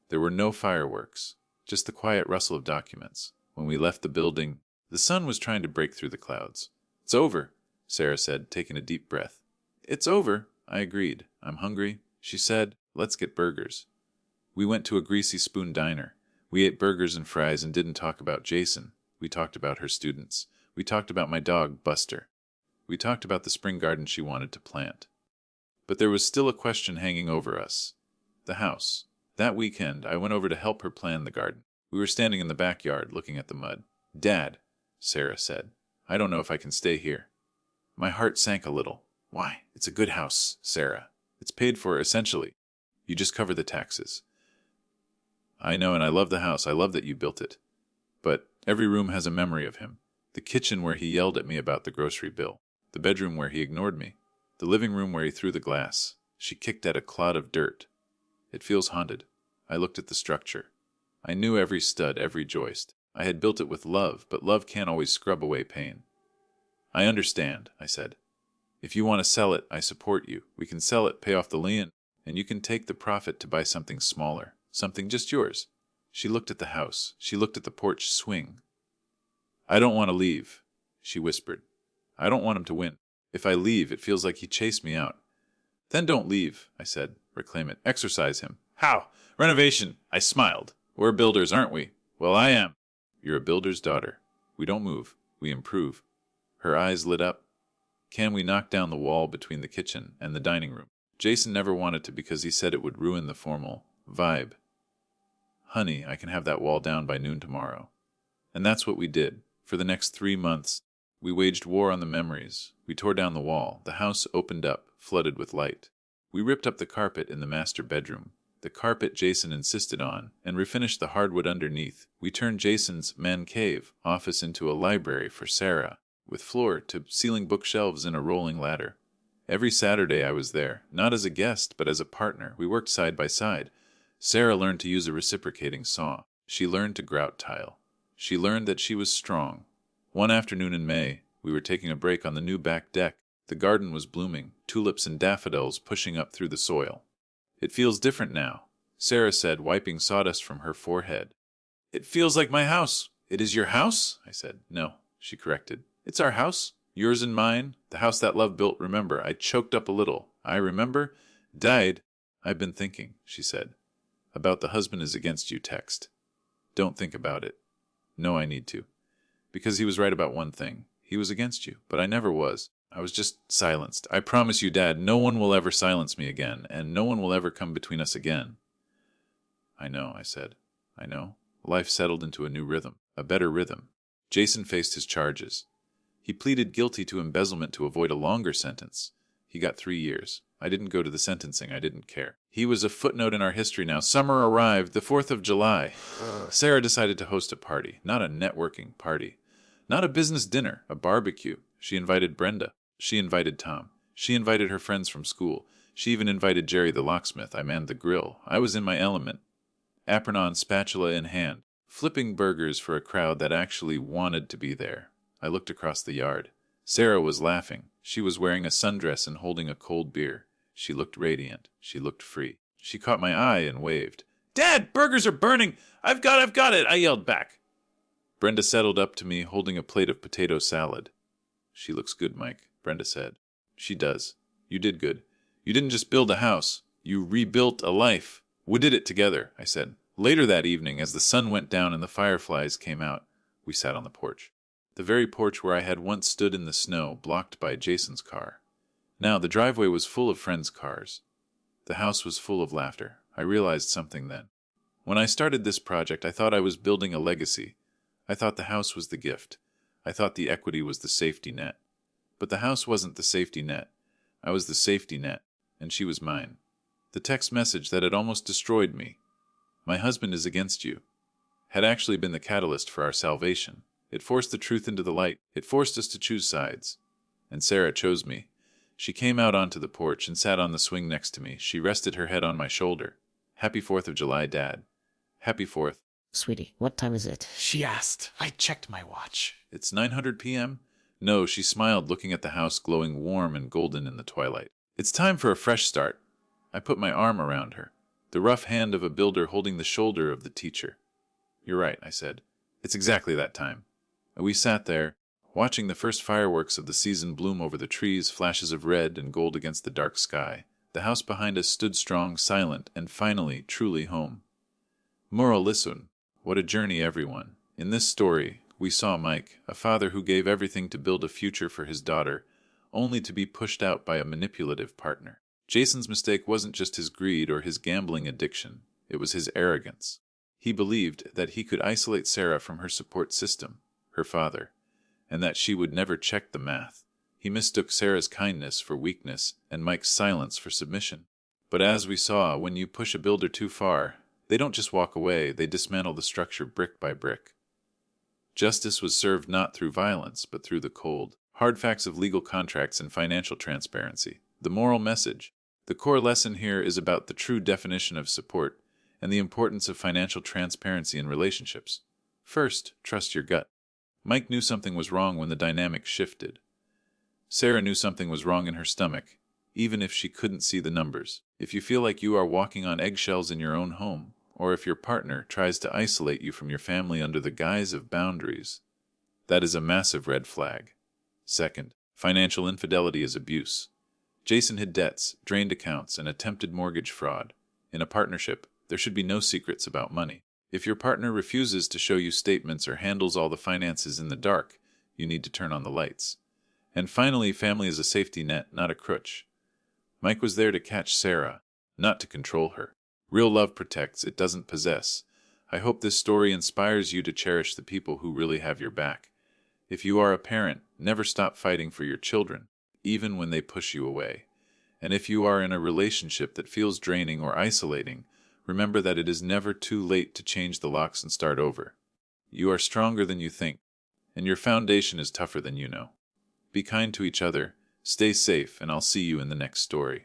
There were no fireworks, just the quiet rustle of documents. When we left the building, the sun was trying to break through the clouds. "It's over," Sarah said, taking a deep breath. "It's over," I agreed. "I'm hungry," she said. Let's get burgers. We went to a Greasy Spoon diner. We ate burgers and fries and didn't talk about Jason. We talked about her students. We talked about my dog, Buster. We talked about the spring garden she wanted to plant. But there was still a question hanging over us. The house. That weekend, I went over to help her plan the garden. We were standing in the backyard looking at the mud. "Dad," Sarah said, "I don't know if I can stay here." My heart sank a little. "Why? It's a good house, Sarah. It's paid for, essentially. You just cover the taxes." "I know, and I love the house. I love that you built it. But every room has a memory of him. The kitchen where he yelled at me about the grocery bill. The bedroom where he ignored me. The living room where he threw the glass. She kicked at a clod of dirt. It feels haunted." I looked at the structure. I knew every stud, every joist. I had built it with love, but love can't always scrub away pain. "I understand," I said. "If you want to sell it, I support you. We can sell it, pay off the lien, and you can take the profit to buy something smaller, something just yours." She looked at the house. She looked at the porch swing. "I don't want to leave," she whispered. "I don't want him to win. If I leave, it feels like he chased me out." "Then don't leave," I said. "Reclaim it. Exorcise him." "How? Renovation." I smiled. "We're builders, aren't we?" "Well, I am." "You're a builder's daughter. We don't move. We improve." Her eyes lit up. "Can we knock down the wall between the kitchen and the dining room?" Jason never wanted to because he said it would ruin the formal vibe. "Honey, I can have that wall down by noon tomorrow." And that's what we did. For the next 3 months, we waged war on the memories. We tore down the wall. The house opened up, flooded with light. We ripped up the carpet in the master bedroom, the carpet Jason insisted on, and refinished the hardwood underneath. We turned Jason's man cave office into a library for Sarah, with floor to ceiling bookshelves and a rolling ladder. Every Saturday I was there, not as a guest, but as a partner. We worked side by side. Sarah learned to use a reciprocating saw. She learned to grout tile. She learned that she was strong. One afternoon in May, we were taking a break on the new back deck. The garden was blooming, tulips and daffodils pushing up through the soil. "It feels different now," Sarah said, wiping sawdust from her forehead. "It feels like my house." "It is your house?" I said. "No," she corrected. "It's our house. Yours and mine. The house that love built, remember." I choked up a little. "I remember. Died." "I've been thinking," she said, "about the husband is against you text. Don't think about it." "No, I need to." Because he was right about one thing. He was against you, but I never was. I was just silenced. "I promise you, Dad, no one will ever silence me again, and no one will ever come between us again." "I know," I said. "I know." Life settled into a new rhythm, a better rhythm. Jason faced his charges. He pleaded guilty to embezzlement to avoid a longer sentence. He got 3 years. I didn't go to the sentencing. I didn't care. He was a footnote in our history now. Summer arrived, the 4th of July. Sarah decided to host a party, not a networking party. Not a business dinner, a barbecue. She invited Brenda. She invited Tom. She invited her friends from school. She even invited Jerry the locksmith. I manned the grill. I was in my element. Apron on, spatula in hand, flipping burgers for a crowd that actually wanted to be there. I looked across the yard. Sarah was laughing. She was wearing a sundress and holding a cold beer. She looked radiant. She looked free. She caught my eye and waved. "Dad, burgers are burning! I've got it!" I yelled back. Brenda settled up to me, holding a plate of potato salad. "She looks good, Mike," Brenda said. "She does. You did good. You didn't just build a house. You rebuilt a life. We did it together," I said. Later that evening, as the sun went down and the fireflies came out, we sat on the porch. The very porch where I had once stood in the snow, blocked by Jason's car. Now the driveway was full of friends' cars. The house was full of laughter. I realized something then. When I started this project, I thought I was building a legacy. I thought the house was the gift. I thought the equity was the safety net. But the house wasn't the safety net. I was the safety net, and she was mine. The text message that had almost destroyed me, "My husband is against you," had actually been the catalyst for our salvation. It forced the truth into the light. It forced us to choose sides. And Sarah chose me. She came out onto the porch and sat on the swing next to me. She rested her head on my shoulder. "Happy 4th of July, Dad." "Happy 4th. Sweetie, what time is it? she asked. I checked my watch. "It's 900 p.m.? No, she smiled, looking at the house glowing warm and golden in the twilight. "It's time for a fresh start." I put my arm around her, the rough hand of a builder holding the shoulder of the teacher. "You're right," I said. "It's exactly that time." We sat there, watching the first fireworks of the season bloom over the trees, flashes of red and gold against the dark sky. The house behind us stood strong, silent, and finally, truly home. Moral listen. What a journey, everyone. In this story, we saw Mike, a father who gave everything to build a future for his daughter, only to be pushed out by a manipulative partner. Jason's mistake wasn't just his greed or his gambling addiction, it was his arrogance. He believed that he could isolate Sarah from her support system, her father, and that she would never check the math. He mistook Sarah's kindness for weakness and Mike's silence for submission. But as we saw, when you push a builder too far, they don't just walk away, they dismantle the structure brick by brick. Justice was served not through violence, but through the cold, hard facts of legal contracts and financial transparency. The moral message. The core lesson here is about the true definition of support and the importance of financial transparency in relationships. First, trust your gut. Mike knew something was wrong when the dynamic shifted. Sarah knew something was wrong in her stomach, even if she couldn't see the numbers. If you feel like you are walking on eggshells in your own home, or if your partner tries to isolate you from your family under the guise of boundaries, that is a massive red flag. Second, financial infidelity is abuse. Jason hid debts, drained accounts, and attempted mortgage fraud. In a partnership, there should be no secrets about money. If your partner refuses to show you statements or handles all the finances in the dark, you need to turn on the lights. And finally, family is a safety net, not a crutch. Mike was there to catch Sarah, not to control her. Real love protects, it doesn't possess. I hope this story inspires you to cherish the people who really have your back. If you are a parent, never stop fighting for your children, even when they push you away. And if you are in a relationship that feels draining or isolating, remember that it is never too late to change the locks and start over. You are stronger than you think, and your foundation is tougher than you know. Be kind to each other, stay safe, and I'll see you in the next story.